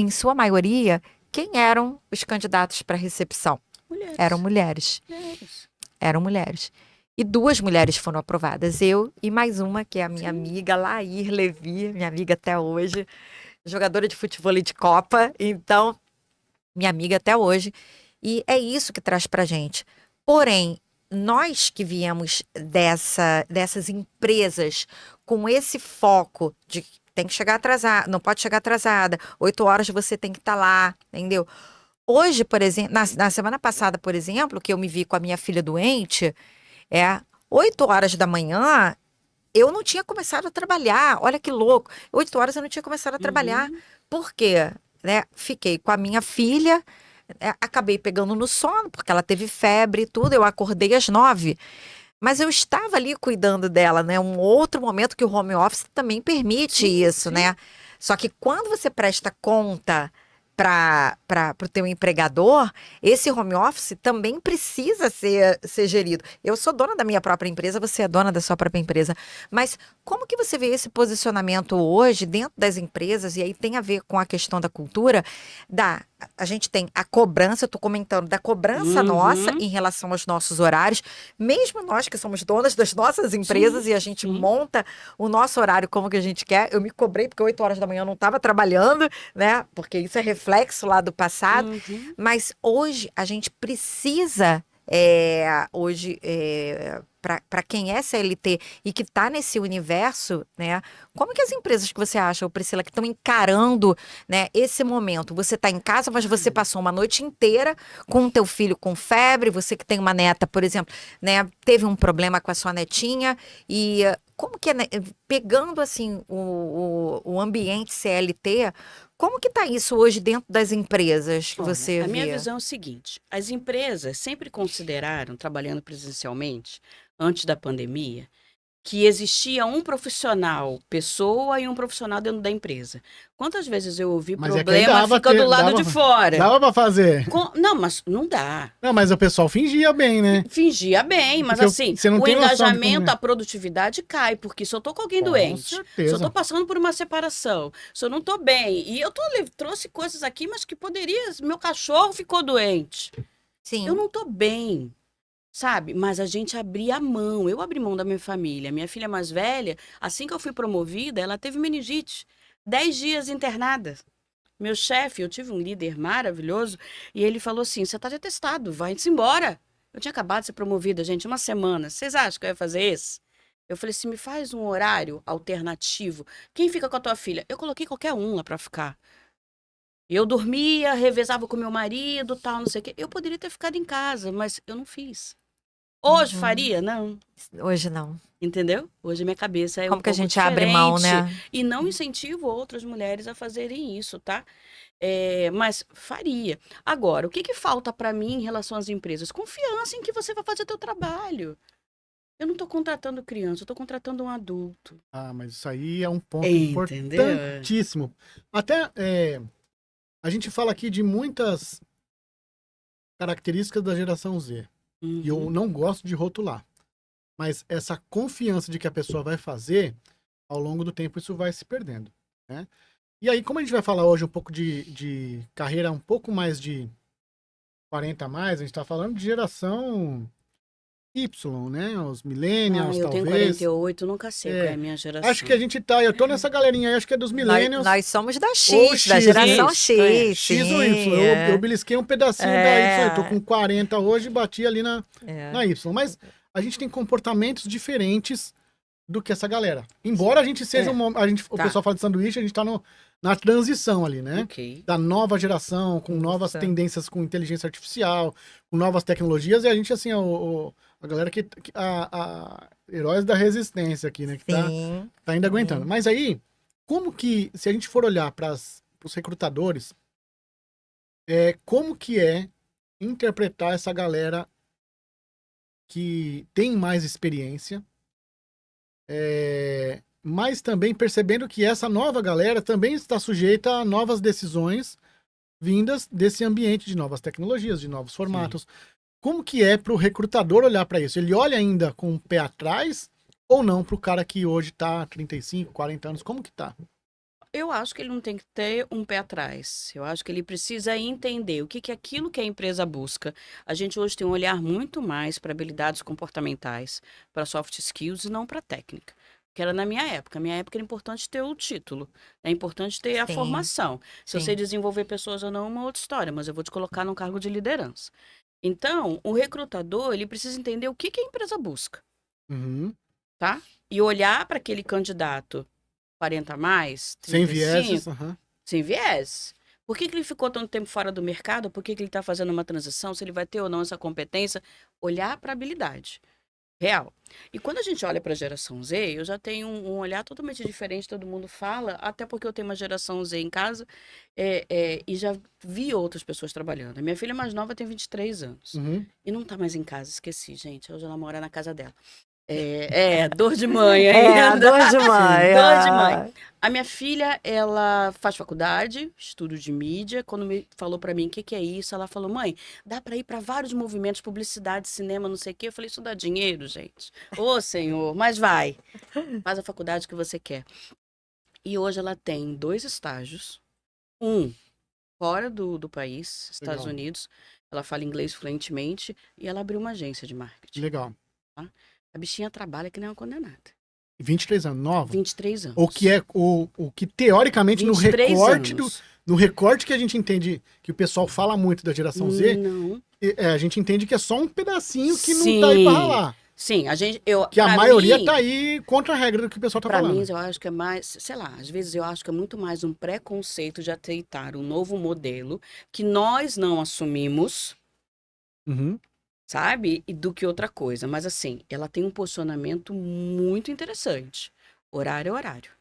sua maioria, quem eram os candidatos para recepção? Mulheres. Eram mulheres. Mulheres. Eram mulheres. E 2 mulheres foram aprovadas, eu e mais uma, que é a minha amiga Laís Levi, minha amiga até hoje, jogadora de futebol de Copa, então, minha amiga até hoje. E é isso que traz pra gente. Porém, nós que viemos dessas empresas com esse foco de que tem que chegar atrasada, não pode chegar atrasada, 8 horas você tem que estar lá, entendeu? Hoje, por exemplo, na semana passada, por exemplo, que eu me vi com a minha filha doente, 8 horas da manhã, eu não tinha começado a trabalhar. Olha que louco. 8 horas eu não tinha começado a trabalhar. Por quê? Né? Fiquei com a minha filha, acabei pegando no sono, porque ela teve febre e tudo. Eu acordei às 9. Mas eu estava ali cuidando dela, né? Um outro momento que o home office também permite isso, né? Só que quando você presta conta para o teu empregador, esse home office também precisa ser gerido. Eu sou dona da minha própria empresa, você é dona da sua própria empresa. Mas como que você vê esse posicionamento hoje dentro das empresas? E aí tem a ver com a questão da cultura, a gente tem a cobrança, eu estou comentando da cobrança nossa em relação aos nossos horários, mesmo nós que somos donas das nossas empresas e a gente monta o nosso horário como que a gente quer. Eu me cobrei porque 8 horas da manhã eu não estava trabalhando, né? Porque isso é reflexo lá do passado. Mas hoje a gente precisa, para quem é CLT e que está nesse universo, né? Como que as empresas que você acha, Priscila, que estão encarando, né, esse momento? Você está em casa, mas você passou uma noite inteira com o teu filho com febre, você que tem uma neta, por exemplo, né, teve um problema com a sua netinha e como que é, né, pegando assim o ambiente CLT, como que está isso hoje dentro das empresas que Olha, você a minha vê? visão é o seguinte: as empresas sempre consideraram, trabalhando presencialmente, antes da pandemia, que existia um profissional, pessoa, e um profissional dentro da empresa. Quantas vezes eu ouvi Mas é que aí problema fica do lado de fora? Dava pra fazer. Não, mas não dá. Não, mas o pessoal fingia bem, né? Fingia bem, mas Porque assim, você não o tem noção de como engajamento, é. a produtividade cai, porque se eu tô com alguém Com doente, se certeza. eu tô passando por uma separação, se eu não tô bem, e trouxe coisas aqui, mas que poderia, meu cachorro ficou doente, Sim. eu não tô bem, sabe? Mas a gente abria a mão, eu abri mão da minha família. Minha filha mais velha, assim que eu fui promovida, ela teve meningite, 10 dias internada. Meu chefe, eu tive um líder maravilhoso, e ele falou assim: você tá de atestado, vai-se embora. Eu tinha acabado de ser promovida, gente, uma semana. Vocês acham que eu ia fazer isso? Eu falei assim: me faz um horário alternativo. Quem fica com a tua filha? Eu coloquei qualquer um lá pra ficar. Eu dormia, revezava com meu marido, tal, não sei o quê. Eu poderia ter ficado em casa, mas eu não fiz. Hoje Uhum. faria? Não. Hoje não. Entendeu? Hoje minha cabeça é um Como que a pouco gente abre mão, diferente. né? E não incentivo outras mulheres a fazerem isso, tá? Mas faria. Agora, o que que falta para mim em relação às empresas? Confiança em que você vai fazer teu trabalho. Eu não estou contratando criança, eu estou contratando um adulto. Ah, mas isso aí é um ponto Entendeu? importantíssimo. Até a gente fala aqui de muitas características da geração Z. E eu Uhum. não gosto de rotular. Mas essa confiança de que a pessoa vai fazer, ao longo do tempo isso vai se perdendo, né? E aí, como a gente vai falar hoje um pouco de carreira um pouco mais de 40 a mais, a gente tá falando de geração Y, né? Os millennials, Eu tenho talvez. 48, nunca sei qual é a minha geração. Acho que a gente tá, eu tô nessa galerinha aí, acho que é dos millennials. Nós somos da Ou X, da X, geração né? X. X sim, ou Y. Eu belisquei um pedacinho da Y. Eu tô É. com 40 hoje e bati ali na É. Y. Mas a gente tem comportamentos diferentes do que essa galera. Embora a gente seja o Tá. pessoal fala de sanduíche, a gente tá na transição ali, né? Ok. Da nova geração, com novas Isso. tendências com inteligência artificial, com novas tecnologias, e a gente, assim, a galera heróis da resistência aqui, né? Que Sim. tá ainda aguentando. Mas aí, como que, se a gente for olhar para os recrutadores, como que é interpretar essa galera que tem mais experiência, mas também percebendo que essa nova galera também está sujeita a novas decisões vindas desse ambiente de novas tecnologias, de novos formatos. Como que é para o recrutador olhar para isso? Ele olha ainda com o pé atrás ou não para o cara que hoje está 35, 40 anos? Como que tá? Eu acho que ele não tem que ter um pé atrás. Eu acho que ele precisa entender o que que é aquilo que a empresa busca. A gente hoje tem um olhar muito mais para habilidades comportamentais, para soft skills e não para técnica. Que era na minha época. Na minha época era importante ter o título. É importante ter a Sim, formação. Se eu sim. sei desenvolver pessoas ou não, é uma outra história, mas eu vou te colocar num cargo de liderança. Então, o recrutador, ele precisa entender o que que a empresa busca, Uhum. tá? E olhar para aquele candidato 40 a mais, Sem 35, vieses. Aham. sem viés. Por que que ele ficou tanto tempo fora do mercado? Por que que ele está fazendo uma transição? Se ele vai ter ou não essa competência? Olhar para a habilidade real. E quando a gente olha para a geração Z, eu já tenho um olhar totalmente diferente, todo mundo fala, até porque eu tenho uma geração Z em casa e já vi outras pessoas trabalhando. A minha filha mais nova tem 23 anos Uhum. e não tá mais em casa, esqueci, gente. Hoje ela mora na casa dela. Dor de mãe É, a ainda. dor de mãe. Dor de mãe. Ah. A minha filha, ela faz faculdade, estudo de mídia. Quando me falou pra mim o que que é isso, ela falou: mãe, dá pra ir pra vários movimentos, publicidade, cinema, não sei o quê. Eu falei: isso dá dinheiro, gente. Ô, senhor, mas vai. Faz a faculdade que você quer. E hoje ela tem 2 estágios. Um fora do país, Estados Legal. Unidos. Ela fala inglês fluentemente e ela abriu uma agência de marketing. Legal. A bichinha trabalha que nem uma condenada. 23 anos, nova. 23 anos. O que é o que teoricamente 23 anos. no recorte que a gente entende que o pessoal fala muito da geração Z, Não. a gente entende que é só um pedacinho que não Sim. tá aí pra ralar. Sim, Que a pra maioria mim, tá aí contra a regra do que o pessoal tá pra falando. mim, eu acho que é mais, sei lá, às vezes eu acho que é muito mais um preconceito de aceitar um novo modelo que nós não assumimos, Uhum. sabe? E do que outra coisa. Mas assim, ela tem um posicionamento muito interessante. Horário é horário.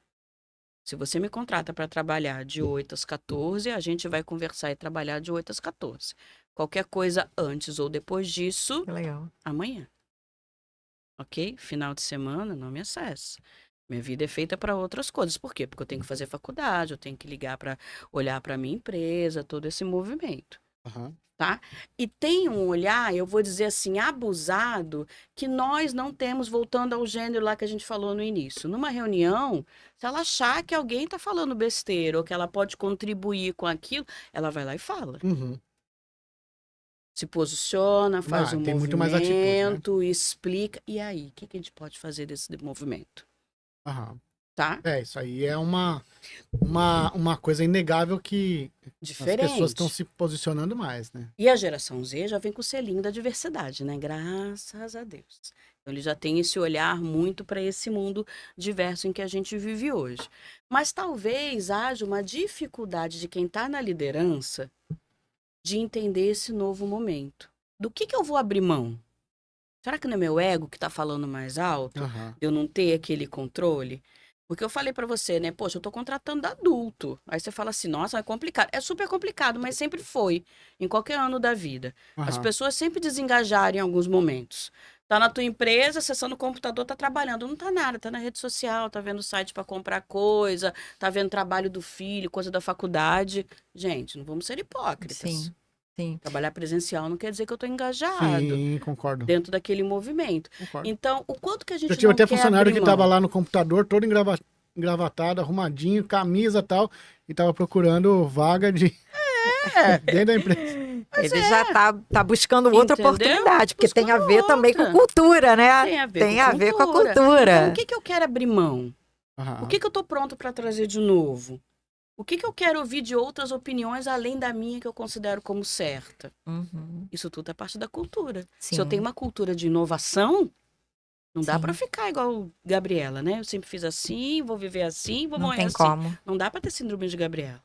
Se você me contrata para trabalhar de 8 às 14, a gente vai conversar e trabalhar de 8 às 14. Qualquer coisa antes ou depois disso, Que legal. amanhã. ok? Final de semana, não me acessa. Minha vida é feita para outras coisas. Por quê? Porque eu tenho que fazer faculdade, eu tenho que ligar para olhar para minha empresa, todo esse movimento. Aham. Tá? E tem um olhar, eu vou dizer assim, abusado, que nós não temos, voltando ao gênero lá que a gente falou no início. Numa reunião, se ela achar que alguém está falando besteira ou que ela pode contribuir com aquilo, ela vai lá e fala. Uhum. Se posiciona, faz um Tem muito mais atitude, né? movimento, explica. E aí, o que que a gente pode fazer desse movimento? Aham. Tá? Isso aí é uma coisa inegável que as pessoas estão Diferente. se posicionando mais, né? E a geração Z já vem com o selinho da diversidade, né? Graças a Deus. Então, ele já tem esse olhar muito para esse mundo diverso em que a gente vive hoje. Mas talvez haja uma dificuldade de quem está na liderança de entender esse novo momento. Do que eu vou abrir mão? Será que não é meu ego que está falando mais alto? Aham. Eu não ter aquele controle? Porque eu falei pra você, né? Poxa, eu tô contratando adulto. Aí você fala assim, nossa, é complicado. É super complicado, mas sempre foi, em qualquer ano da vida. As Aham. pessoas sempre desengajaram em alguns momentos. Tá na tua empresa, acessando o computador, tá trabalhando. Não tá nada, tá na rede social, tá vendo site pra comprar coisa, tá vendo trabalho do filho, coisa da faculdade. Gente, não vamos ser hipócritas. Sim, sim. Trabalhar presencial não quer dizer que eu tô engajado Sim, concordo. dentro daquele movimento. Concordo. Então, o quanto que a Já gente tive não até quer funcionário abrir que tava mão? lá no computador, todo engravatado, arrumadinho, camisa e tal, e tava procurando vaga de dentro da empresa. Ele já tá buscando outra Entendeu? oportunidade, porque tem a Buscando ver também com outra. cultura, né? Tem a ver Tem com a ver com a cultura. cultura. Então, o que que eu quero abrir mão? Aham. O que que eu tô pronto para trazer de novo? O que que eu quero ouvir de outras opiniões além da minha que eu considero como certa? Uhum, Isso tudo é parte da cultura. sim, Se eu tenho uma cultura de inovação, não dá sim. para ficar igual Gabriela, né? Eu sempre fiz assim, vou viver assim, vou Não morrer tem assim. como. Não dá para ter síndrome de Gabriela.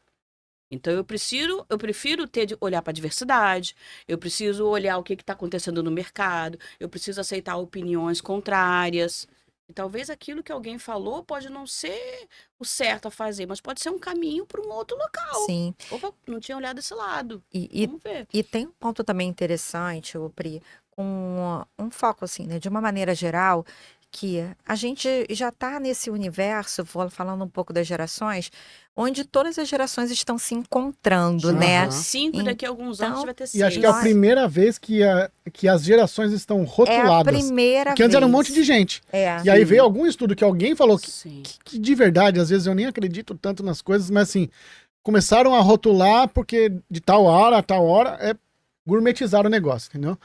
Então eu prefiro olhar para a diversidade, eu preciso olhar o que está acontecendo no mercado, eu preciso aceitar opiniões contrárias. E talvez aquilo que alguém falou pode não ser o certo a fazer, mas pode ser um caminho para um outro local. Sim. Opa, não tinha olhado esse lado. E Vamos ver. tem um ponto também interessante, ô Pri, com um foco assim, né, de uma maneira geral, que a gente já está nesse universo, falando um pouco das gerações, onde todas as gerações estão se encontrando, né? Aham. 5 e daqui a alguns anos Então, vai ter E acho que é a Nós- primeira vez que as gerações estão É a rotuladas. primeira Porque antes era um monte de vez. gente. É. E aí Sim. veio algum estudo que alguém falou Sim. que de verdade, às vezes eu nem acredito tanto nas coisas, mas assim, começaram a rotular porque de tal hora a tal hora gourmetizar o negócio, entendeu?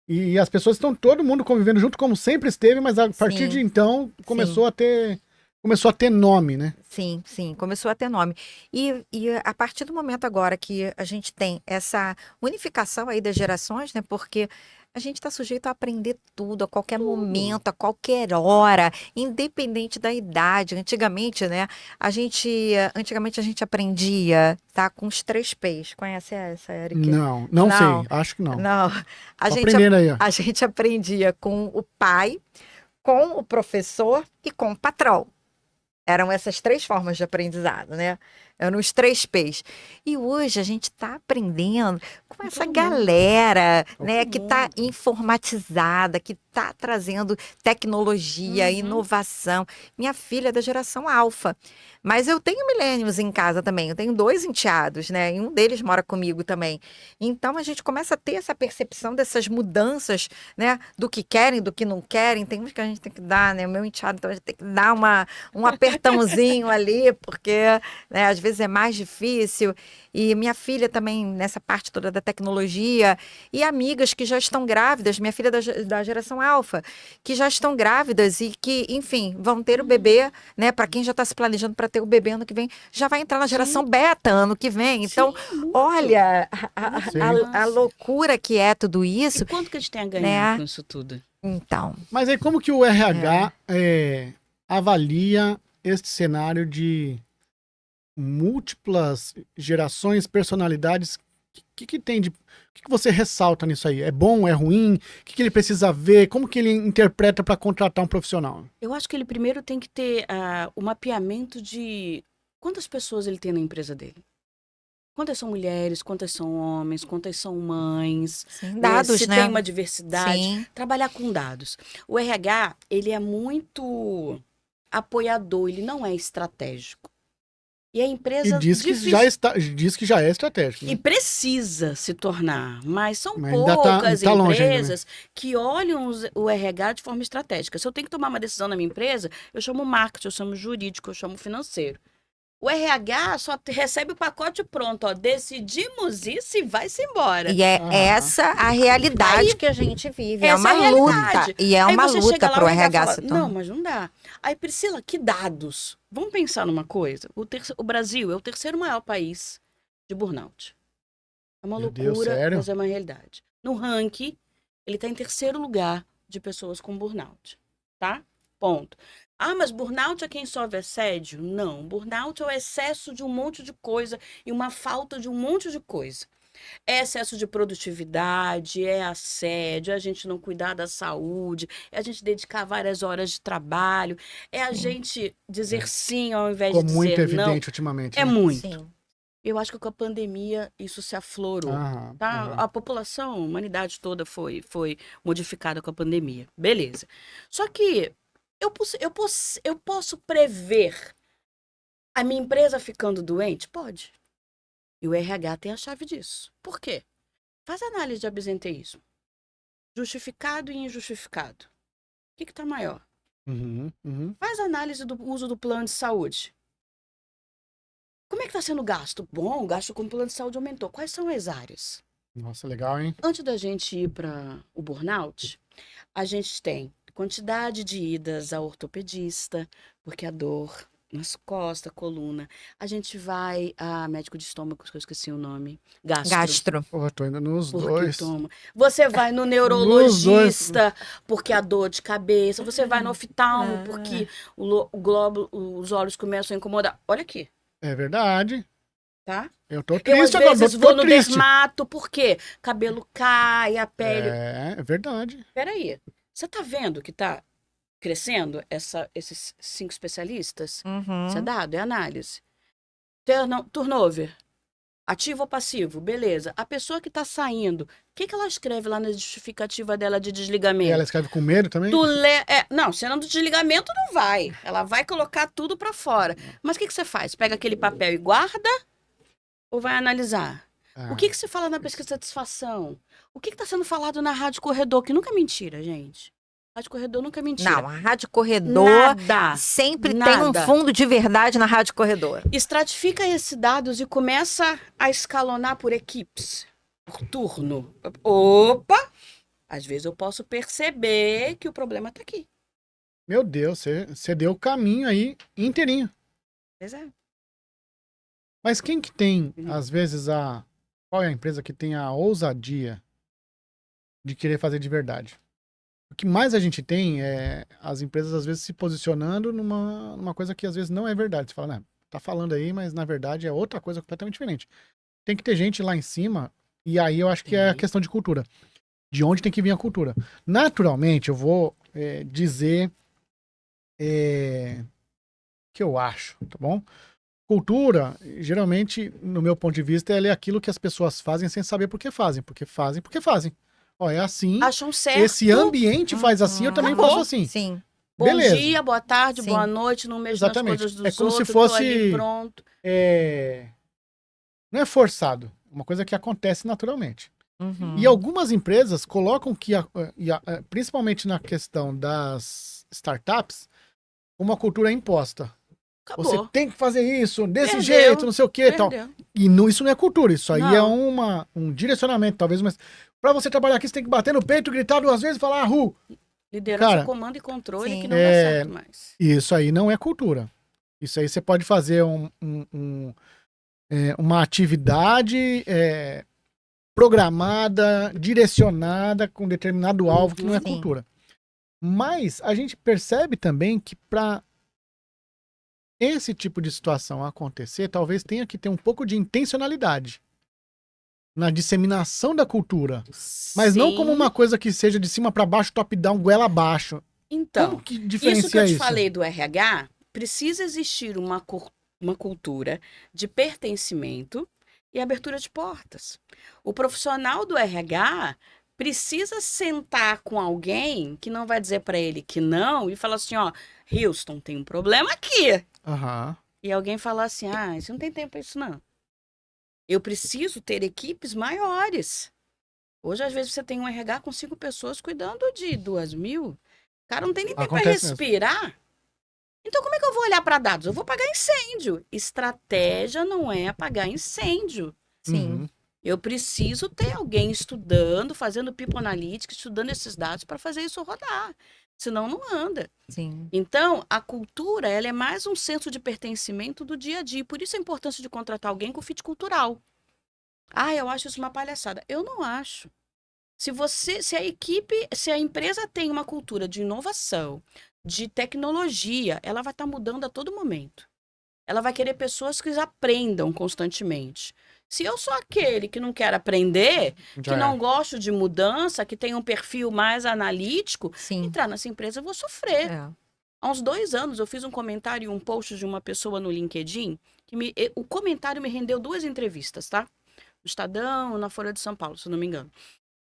E as pessoas estão todo mundo convivendo junto como sempre esteve, mas a partir Sim. de então começou a ter nome, né? Sim, sim, começou a ter nome. E a partir do momento agora que a gente tem essa unificação aí das gerações, né? Porque a gente está sujeito a aprender tudo, a qualquer momento, a qualquer hora, independente da idade. Antigamente, né? Antigamente a gente aprendia, tá? Com os 3 P's. Conhece essa, Eric? Não Não. sei, acho que não. Não. A Tô gente aprendendo aí, ó. a gente aprendia com o pai, com o professor e com o patrão. Eram essas 3 formas de aprendizado, né? Eram os 3 P's. E hoje a gente está aprendendo com essa todo mundo. galera, Com né? todo Que está mundo. informatizada, que está trazendo tecnologia, Uhum. inovação. Minha filha é da geração alfa. Mas eu tenho millennials em casa também. Eu tenho 2 enteados, né? E um deles mora comigo também. Então a gente começa a ter essa percepção dessas mudanças, né? Do que querem, do que não querem. Tem uns que a gente tem que dar, né? O meu enteado, então a gente tem que dar um apertãozinho ali, porque, né, às vezes é mais difícil. E minha filha também, nessa parte toda da tecnologia, e amigas que já estão grávidas, minha filha da geração alfa, que já estão grávidas e que, enfim, vão ter o bebê, né? Para quem já está se planejando para ter o bebê ano que vem, já vai entrar na geração beta ano que vem. Então, Sim, muito. olha Sim. a loucura que é tudo isso. E quanto que a gente tem a ganhar né? com isso tudo? Então, Mas aí como que o RH avalia este cenário de múltiplas gerações, personalidades? O que tem de... O que você ressalta nisso aí? É bom, é ruim? O que ele precisa ver? Como que ele interpreta para contratar um profissional? Eu acho que ele primeiro tem que ter o mapeamento de quantas pessoas ele tem na empresa dele. Quantas são mulheres, quantas são homens, quantas são mães, Sim, né? dados, Se né? tem uma diversidade. Sim. Trabalhar com dados. O RH, ele é muito apoiador, ele não é estratégico. E a E empresa diz que já é estratégico, e né? precisa se tornar, mas são Mas ainda poucas tá longe ainda, né? empresas que olham o RH de forma estratégica. Se eu tenho que tomar uma decisão na minha empresa, eu chamo marketing, eu chamo jurídico, eu chamo financeiro. O RH só recebe o pacote pronto, ó. Decidimos isso e vai-se embora. E é Ah. essa a realidade Aí, que a gente vive. É essa uma é a realidade. luta. E é Aí uma você luta chega lá, para o o RH RH fala, se não, tornar. mas não dá. Aí, Priscila, que dados? Vamos pensar numa coisa. O Brasil é o terceiro maior país de burnout. É uma Meu Deus, loucura, sério? mas é uma realidade. No ranking, ele está em terceiro lugar de pessoas com burnout, tá? Ponto. Ah, mas burnout é quem sofre assédio? Não, burnout é o excesso de um monte de coisa e uma falta de um monte de coisa. É excesso de produtividade, é assédio, é a gente não cuidar da saúde, é a gente dedicar várias horas de trabalho, é a Sim. gente dizer É. sim ao invés Ficou de muito dizer não. evidente ultimamente, É né? muito. Sim. Eu acho que com a pandemia isso se aflorou. Aham, Tá? aham. A população, a humanidade toda foi modificada com a pandemia. Beleza. Só que eu posso prever a minha empresa ficando doente? Pode. E o RH tem a chave disso. Por quê? Faz análise de absenteísmo. Justificado e injustificado. O que está maior? Uhum, uhum. Faz análise do uso do plano de saúde. Como é que está sendo o gasto? Bom, o gasto com o plano de saúde aumentou. Quais são as áreas? Nossa, legal, hein? Antes da gente ir para o burnout, a gente tem quantidade de idas ao ortopedista, porque a dor nas costas, coluna. A gente vai a médico de estômago, que eu esqueci o nome. Gastro. Pô, tô indo nos Porque dois. toma. Você vai no Nos neurologista, porque a dor de cabeça. Você vai no oftalmo, porque o globo, os olhos começam a incomodar. Olha aqui, É verdade. tá? Eu tô Eu, às triste agora, vezes, tô vou no triste. dermato, por quê? Cabelo cai, a pele. É verdade. Peraí, você tá vendo que tá crescendo esses 5 especialistas? Isso é Uhum. dado, é análise. Turnover, ativo ou passivo, beleza. A pessoa que tá saindo, o que ela escreve lá na justificativa dela de E ela desligamento? escreve com medo também? Não, sendo do desligamento não vai. Ela vai colocar tudo pra fora. Mas o que você faz? Pega aquele papel e guarda ou vai analisar? Ah, O que se fala na pesquisa de satisfação? O que está sendo falado na Rádio Corredor? Que nunca é mentira, gente. Rádio Corredor nunca é mentira. Não, a Rádio Corredor Nada. sempre tem um Nada. fundo de verdade na Rádio Corredor. Estratifica esses dados e começa a escalonar por equipes, por turno. Opa! Às vezes eu posso perceber que o problema está aqui. meu Deus, você deu o caminho aí inteirinho. Pois é. Mas quem que tem, Uhum. às vezes, qual é a empresa que tem a ousadia de querer fazer de verdade? O que mais a gente tem é as empresas, às vezes, se posicionando numa coisa que, às vezes, não é verdade. Você fala, né, tá falando aí, mas, na verdade, é outra coisa completamente diferente. Tem que ter gente lá em cima, e aí eu acho que é a Sim. questão de cultura. De onde tem que vir a cultura. Naturalmente, eu vou dizer que eu acho, tá bom? Cultura, geralmente, no meu ponto de vista, ela é aquilo que as pessoas fazem sem saber por que fazem. Porque fazem. Ó, é assim, Acham certo. esse ambiente faz assim, eu também Acabou. faço assim. Sim. Bom Beleza. dia, boa tarde, Sim. boa noite, não mexo nas Exatamente. coisas dos É como se outros, fosse- tô ali pronto. Não é forçado, é uma coisa que acontece naturalmente. Uhum. E algumas empresas colocam que, principalmente na questão das startups, uma cultura imposta. Acabou. Você tem que fazer isso, desse Perdeu. jeito, não sei o que tal. Perdeu. E isso não é cultura, isso aí Não. é um direcionamento, talvez, mas pra você trabalhar aqui, você tem que bater no peito, gritar 2 vezes e falar, Liderança, Cara, comando e controle sim. que não dá certo mais. isso aí não é cultura. Isso aí você pode fazer uma atividade programada, direcionada, com determinado alvo, que não é Sim. cultura. Mas a gente percebe também que para esse tipo de situação acontecer, talvez tenha que ter um pouco de intencionalidade na disseminação da cultura. Mas não como uma coisa que seja de cima para baixo, top-down, goela abaixo. Então, Como que isso que diferencia eu te isso? falei do RH, precisa existir uma cultura de pertencimento e abertura de portas. O profissional do RH precisa sentar com alguém que não vai dizer para ele que não e falar assim, ó, Houston, tem um problema aqui. Aham. E alguém falar assim, você não tem tempo para isso não. Eu preciso ter equipes maiores. Hoje, às vezes, você tem um RH com 5 pessoas cuidando de 2.000. O cara não tem nem tempo para Acontece mesmo. respirar. Então, como é que eu vou olhar para dados? Eu vou apagar incêndio. Estratégia não é apagar incêndio. Sim. Uhum. Eu preciso ter alguém estudando, fazendo people analytics, estudando esses dados para fazer isso rodar. Senão não anda. Sim. Então, a cultura, ela é mais um senso de pertencimento do dia a dia. Por isso a importância de contratar alguém com fit cultural. Eu acho isso uma palhaçada. Eu não acho. Se a empresa tem uma cultura de inovação, de tecnologia, ela vai estar mudando a todo momento. Ela vai querer pessoas que aprendam constantemente. Se eu sou aquele que não quer aprender, Já que não é. gosto de mudança, que tem um perfil mais analítico, Sim. entrar nessa empresa eu vou sofrer. É. Há uns 2 anos eu fiz um comentário e um post de uma pessoa no LinkedIn, o comentário me rendeu 2 entrevistas, tá? No Estadão, na Folha de São Paulo, se eu não me engano.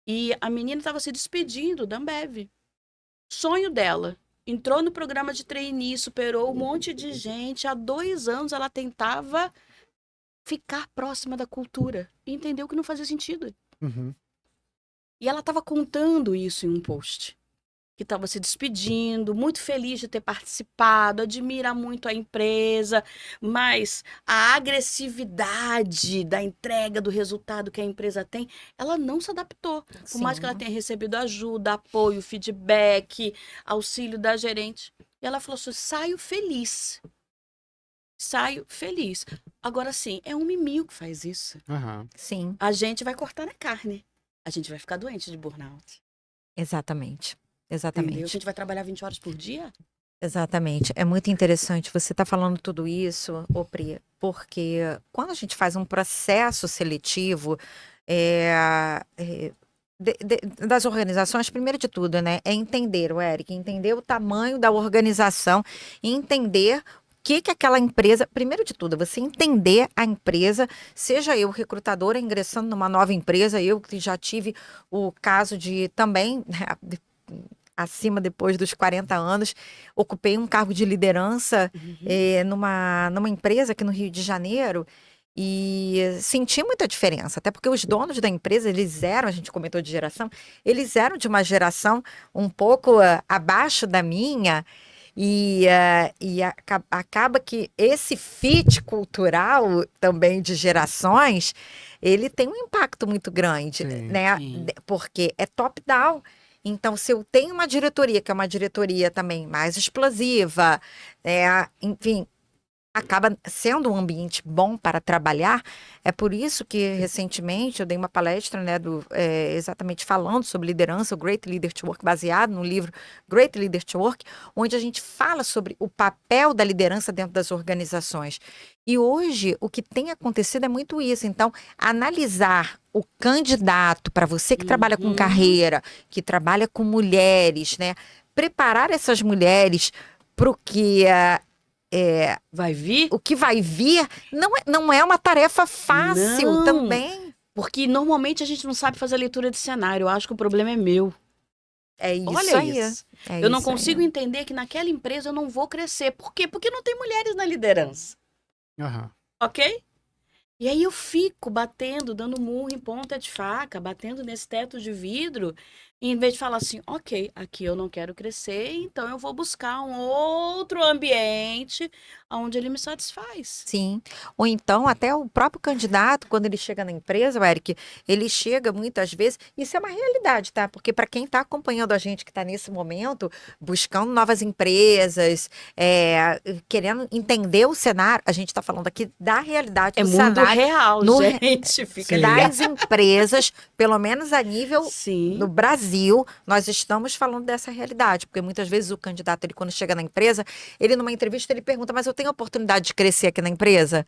E a menina estava se despedindo da Ambev. Sonho dela. Entrou no programa de trainee, superou um monte de gente. Há 2 anos ela tentava ficar próxima da cultura. E entendeu que não fazia sentido. Uhum. E ela estava contando isso em um post. Que estava se despedindo, muito feliz de ter participado, admira muito a empresa, mas a agressividade da entrega do resultado que a empresa tem, ela não se adaptou. Por mais que ela Sim. tenha recebido ajuda, apoio, feedback, auxílio da gerente. E ela falou assim: saio feliz. Saio feliz. Agora sim, é um mimio que faz isso. Aham. Sim. A gente vai cortar na carne. A gente vai ficar doente de burnout. Exatamente. Entendeu? A Exatamente. gente vai trabalhar 20 horas por dia? Exatamente. É muito interessante você estar falando tudo isso, ô Pri, porque quando a gente faz um processo seletivo das organizações, primeiro de tudo, né, é entender, o Eric, entender o tamanho da organização, e entender o que aquela empresa, primeiro de tudo, você entender a empresa, seja eu recrutadora ingressando numa nova empresa, eu que já tive o caso de também, né, acima depois dos 40 anos, ocupei um cargo de liderança numa empresa aqui no Rio de Janeiro e senti muita diferença, até porque os donos da empresa, a gente comentou de geração, eles eram de uma geração um pouco abaixo da minha e acaba que esse fit cultural também de gerações, ele tem um impacto muito grande, Sim. né? Sim. Porque é top-down. Então, se eu tenho uma diretoria, que é uma diretoria também mais explosiva, enfim, acaba sendo um ambiente bom para trabalhar. É por isso que, recentemente, eu dei uma palestra, né, exatamente falando sobre liderança, o Great Leader to Work, baseado no livro Great Leader to Work, onde a gente fala sobre o papel da liderança dentro das organizações. E hoje, o que tem acontecido é muito isso. Então, analisar o candidato, para você que trabalha com carreira, que trabalha com mulheres, né, preparar essas mulheres para o que Vai vir? o que vai vir não é uma tarefa fácil Não. também. Porque normalmente a gente não sabe fazer leitura de cenário. Eu acho que o problema é meu. É isso Olha aí. isso. É Eu não isso aí. consigo entender que naquela empresa eu não vou crescer. Por quê? Porque não tem mulheres na liderança. Aham. Ok? E aí eu fico batendo, dando murro em ponta de faca, batendo nesse teto de vidro, e em vez de falar assim, ok, aqui eu não quero crescer, então eu vou buscar um outro ambiente onde ele me satisfaz. Sim. Ou então, até o próprio candidato, quando ele chega na empresa, o Eric, ele chega muitas vezes, isso é uma realidade, tá? Porque para quem está acompanhando a gente que está nesse momento, buscando novas empresas, querendo entender o cenário, a gente está falando aqui da realidade É do mundo cenário real, no gente. Fica Sim. ligado. das empresas, pelo menos a nível Sim. no Brasil, nós estamos falando dessa realidade, porque muitas vezes o candidato, ele quando chega na empresa, ele numa entrevista, ele pergunta, mas eu tenho oportunidade de crescer aqui na empresa?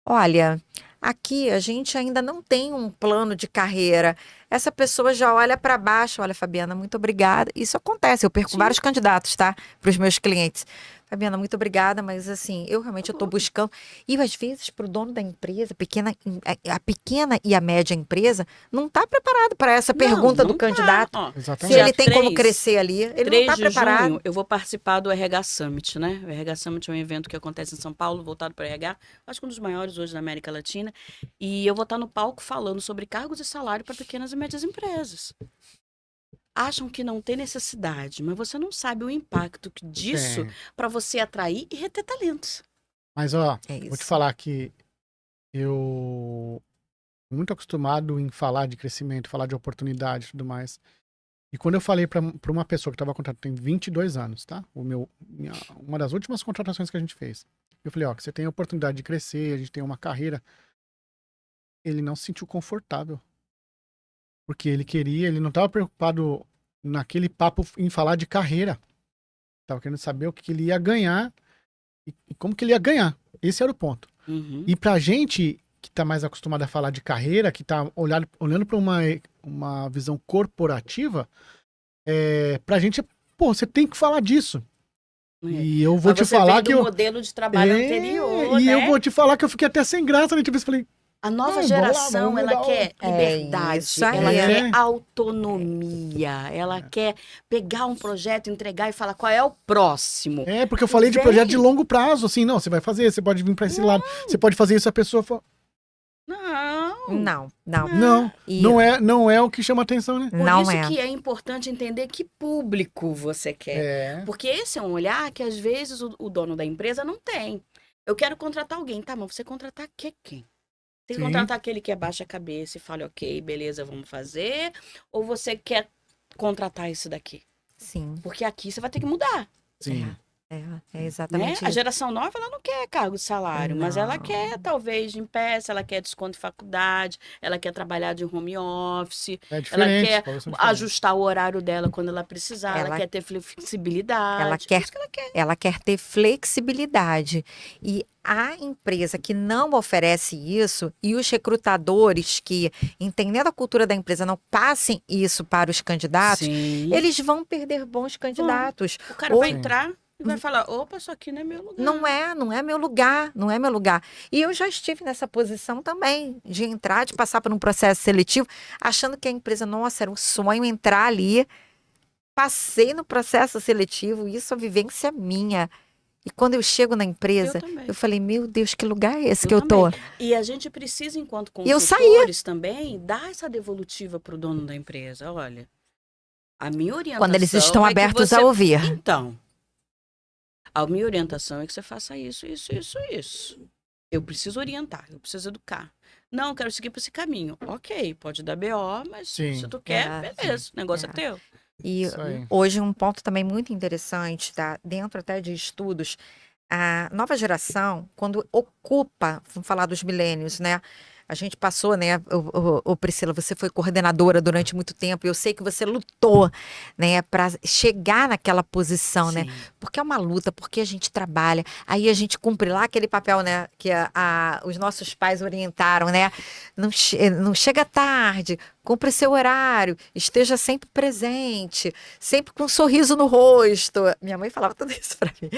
Olha, aqui a gente ainda não tem um plano de carreira. essa pessoa já olha para baixo, olha, Fabiana, muito obrigada. Isso acontece, eu perco Sim. vários candidatos, tá? Para os meus clientes. Fabiana, muito obrigada, mas assim, eu realmente estou buscando. E às vezes, para o dono da empresa, a pequena e a média empresa, não está preparado para essa pergunta do não tá. candidato. Ó, Se Exatamente. ele tem como 3 crescer ali, ele não 3 está de preparado. junho, eu vou participar do RH Summit, né? O RH Summit é um evento que acontece em São Paulo, voltado para o RH, acho que um dos maiores hoje na América Latina. E eu vou estar no palco falando sobre cargos e salário para pequenas e médias empresas. Acham que não tem necessidade, mas você não sabe o impacto disso É. para você atrair e reter talentos. Mas, ó, É vou te isso. falar que eu muito acostumado em falar de crescimento, falar de oportunidade e tudo mais. E quando eu falei pra uma pessoa que estava contratando, tem 22 anos, tá? Uma das últimas contratações que a gente fez. Eu falei, ó, que você tem a oportunidade de crescer, a gente tem uma carreira. Ele não se sentiu confortável. Porque ele não estava preocupado naquele papo em falar de carreira. Tava querendo saber o que ele ia ganhar e como que ele ia ganhar. Esse era o ponto. Uhum. E pra gente que tá mais acostumado a falar de carreira, que tá olhando pra uma visão corporativa, pra gente, pô, você tem que falar disso. É. E eu vou Mas te você falar vem que do eu. modelo de trabalho anterior, E né? eu vou te falar que eu fiquei até sem graça na entrevista. Falei, A nova vamos lá, geração, vamos ela mudar quer É liberdade, isso aí. ela É. quer autonomia, ela quer pegar um projeto, entregar e falar qual é o próximo. porque eu falei de Vem. projeto de longo prazo, assim, não, você vai fazer, você pode vir pra esse lado, você pode fazer isso, a pessoa fala, Não. Não, não. não, E não é o que chama atenção, né? Por não isso é. que é importante entender que público você quer. É. Porque esse é um olhar que às vezes o dono da empresa não tem. Eu quero contratar alguém, tá? Mas você contratar quem? Tem que Sim. contratar aquele que abaixa a cabeça e fala, ok, beleza, vamos fazer. Ou você quer contratar esse daqui? Sim. Porque aqui você vai ter que mudar. Sim. É Né? exatamente A isso. geração nova, ela não quer cargo de salário, mas ela Não. quer, talvez, de peça, ela quer desconto de faculdade, ela quer trabalhar de home office, É ela diferente. quer as coisas são diferentes. ajustar o horário dela quando ela precisar, ela Ela- quer ter flexibilidade. Ela quer- Isso que ela quer. Ela quer ter flexibilidade. E a empresa que não oferece isso, e os recrutadores que, entendendo a cultura da empresa, não passem isso para os candidatos, Sim. eles vão perder bons candidatos. O cara Ou- vai entrar e vai falar, opa, isso aqui não é meu lugar. Não é meu lugar, não é meu lugar. E eu já estive nessa posição também, de entrar, de passar por um processo seletivo, achando que a empresa, nossa, era um sonho entrar ali. Passei no processo seletivo, isso é vivência minha. E quando eu chego na empresa, Eu também. eu falei, meu Deus, que lugar é esse Eu que eu tô? também. E a gente precisa, enquanto E eu saía. consultores também, dar essa devolutiva pro dono da empresa. Olha, a minha orientação Quando eles estão é que abertos você... a ouvir. Então, a minha orientação é que você faça isso. Eu preciso orientar, eu preciso educar. Não, quero seguir por esse caminho. Ok, pode dar BO, mas Sim. se tu quer, É, beleza, o negócio é é. teu. E Isso aí. hoje um ponto também muito interessante, tá? Dentro até de estudos, a nova geração, quando ocupa, vamos falar dos milênios, né? A gente passou, né? Priscila, você foi coordenadora durante muito tempo e eu sei que você lutou, né, para chegar naquela posição, né? Sim. Porque é uma luta, porque a gente trabalha, aí a gente cumpre lá aquele papel, né, que os nossos pais orientaram, né? Não chega tarde, cumpre seu horário, esteja sempre presente, sempre com um sorriso no rosto. Minha mãe falava tudo isso para mim.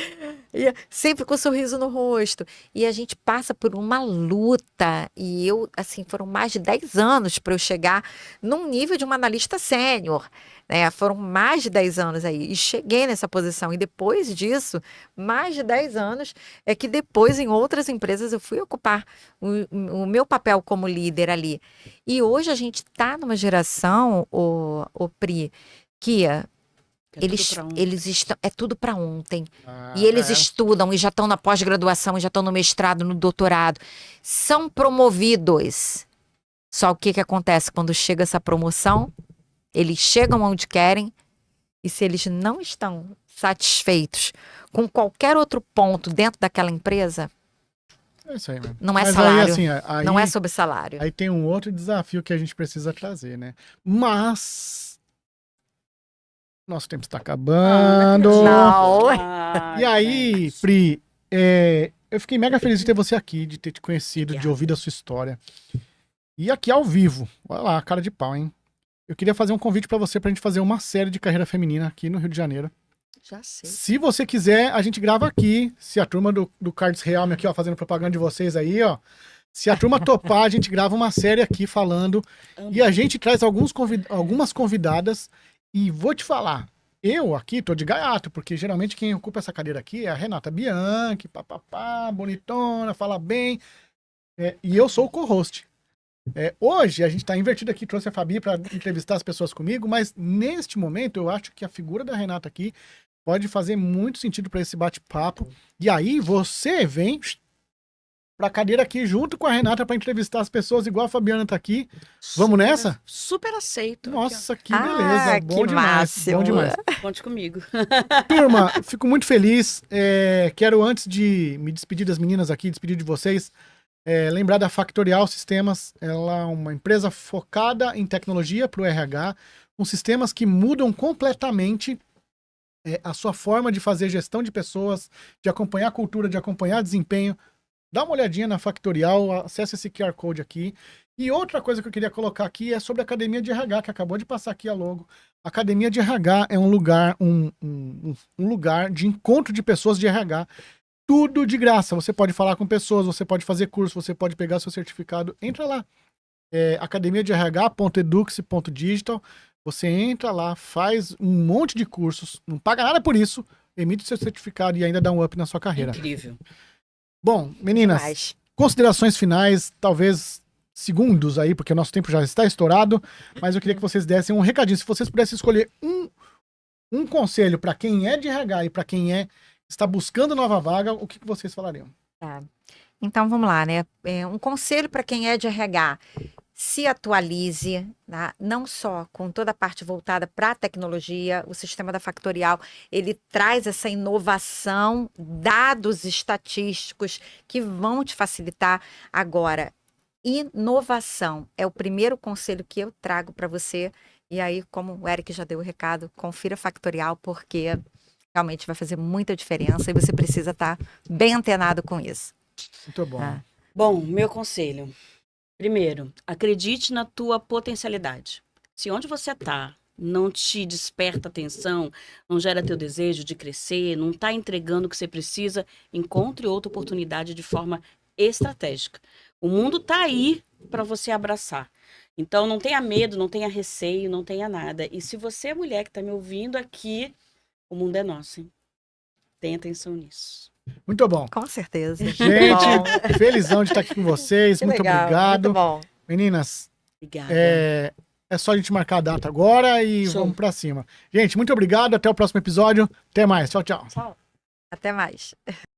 E sempre com um sorriso no rosto. E a gente passa por uma luta. E eu, assim, foram mais de 10 anos para eu chegar num nível de uma analista sênior. Né? Foram mais de 10 anos aí. E cheguei nessa posição. E depois disso, mais de 10 anos, é que depois, em outras empresas, eu fui ocupar o meu papel como líder ali. E hoje a gente está numa geração, o Pri, que É tudo pra um. eles estão, é tudo para ontem. Ah, E eles é. estudam e já estão na pós-graduação, já estão no mestrado, no doutorado. São promovidos. Só o que acontece quando chega essa promoção? Eles chegam onde querem e se eles não estão satisfeitos com qualquer outro ponto dentro daquela empresa, É isso aí mesmo. não é Mas salário. aí, assim, não é sobre salário. aí tem um outro desafio que a gente precisa trazer, né? Mas nosso tempo está acabando. Não. E aí, Pri, eu fiquei mega feliz de ter você aqui, de ter te conhecido, de Obrigada. ouvir a sua história. E aqui ao vivo, olha lá, cara de pau, hein? eu queria fazer um convite pra você pra gente fazer uma série de carreira feminina aqui no Rio de Janeiro. Já sei. Se você quiser, a gente grava aqui. Se a turma do Cards Realme aqui, ó, fazendo propaganda de vocês aí, ó. Se a turma topar, a gente grava uma série aqui falando. E a gente traz algumas convidadas. E vou te falar, eu aqui tô de gaiato, porque geralmente quem ocupa essa cadeira aqui é a Renata Bianchi, papapá, bonitona, fala bem. E eu sou o co-host. Hoje a gente tá invertido aqui, trouxe a Fabi para entrevistar as pessoas comigo, mas neste momento eu acho que a figura da Renata aqui pode fazer muito sentido para esse bate-papo. E aí você vem pra cadeira aqui junto com a Renata para entrevistar as pessoas, igual a Fabiana tá aqui. Vamos nessa? Super aceito. Nossa, que beleza. Bom que demais. máximo. Bom demais. Aqui, ó. Conte comigo. Turma, fico muito feliz. Quero, antes de me despedir das meninas aqui, despedir de vocês, lembrar da Factorial Sistemas. Ela é uma empresa focada em tecnologia para o RH, com sistemas que mudam completamente a sua forma de fazer gestão de pessoas, de acompanhar a cultura, de acompanhar desempenho. Dá uma olhadinha na Factorial, acesse esse QR Code aqui. E outra coisa que eu queria colocar aqui é sobre a Academia de RH, que acabou de passar aqui a logo. A Academia de RH é um lugar, um lugar de encontro de pessoas de RH. Tudo de graça. Você pode falar com pessoas, você pode fazer curso, você pode pegar seu certificado. Entra lá. Academia de RH.edux.digital. Você entra lá, faz um monte de cursos, não paga nada por isso, emite seu certificado e ainda dá um up na sua carreira. Incrível. Bom, meninas, Demais. considerações finais, talvez segundos aí, porque o nosso tempo já está estourado, mas eu queria que vocês dessem um recadinho. Se vocês pudessem escolher um conselho para quem é de RH e para quem está buscando nova vaga, o que vocês falariam? Tá. Então vamos lá, né? Um conselho para quem é de RH: se atualize, tá? Não só com toda a parte voltada para a tecnologia. O sistema da Factorial, ele traz essa inovação, dados estatísticos que vão te facilitar. Agora, inovação é o primeiro conselho que eu trago para você. E aí, como o Eric já deu o recado, confira a Factorial, porque realmente vai fazer muita diferença e você precisa estar bem antenado com isso. Muito bom. Ah. Bom, meu conselho. Primeiro, acredite na tua potencialidade. Se onde você tá não te desperta atenção, não gera teu desejo de crescer, não tá entregando o que você precisa, encontre outra oportunidade de forma estratégica. O mundo tá aí para você abraçar. Então não tenha medo, não tenha receio, não tenha nada. E se você é mulher que tá me ouvindo aqui, o mundo é nosso, hein? Tenha atenção nisso. Muito bom. Com certeza. Gente, felizão de estar aqui com vocês. Que Muito legal, obrigado. Muito bom. Meninas, Obrigada. é só a gente marcar a data agora e Show. vamos pra cima. Gente, muito obrigado. Até o próximo episódio. Até mais. Tchau, tchau. Tchau. Até mais.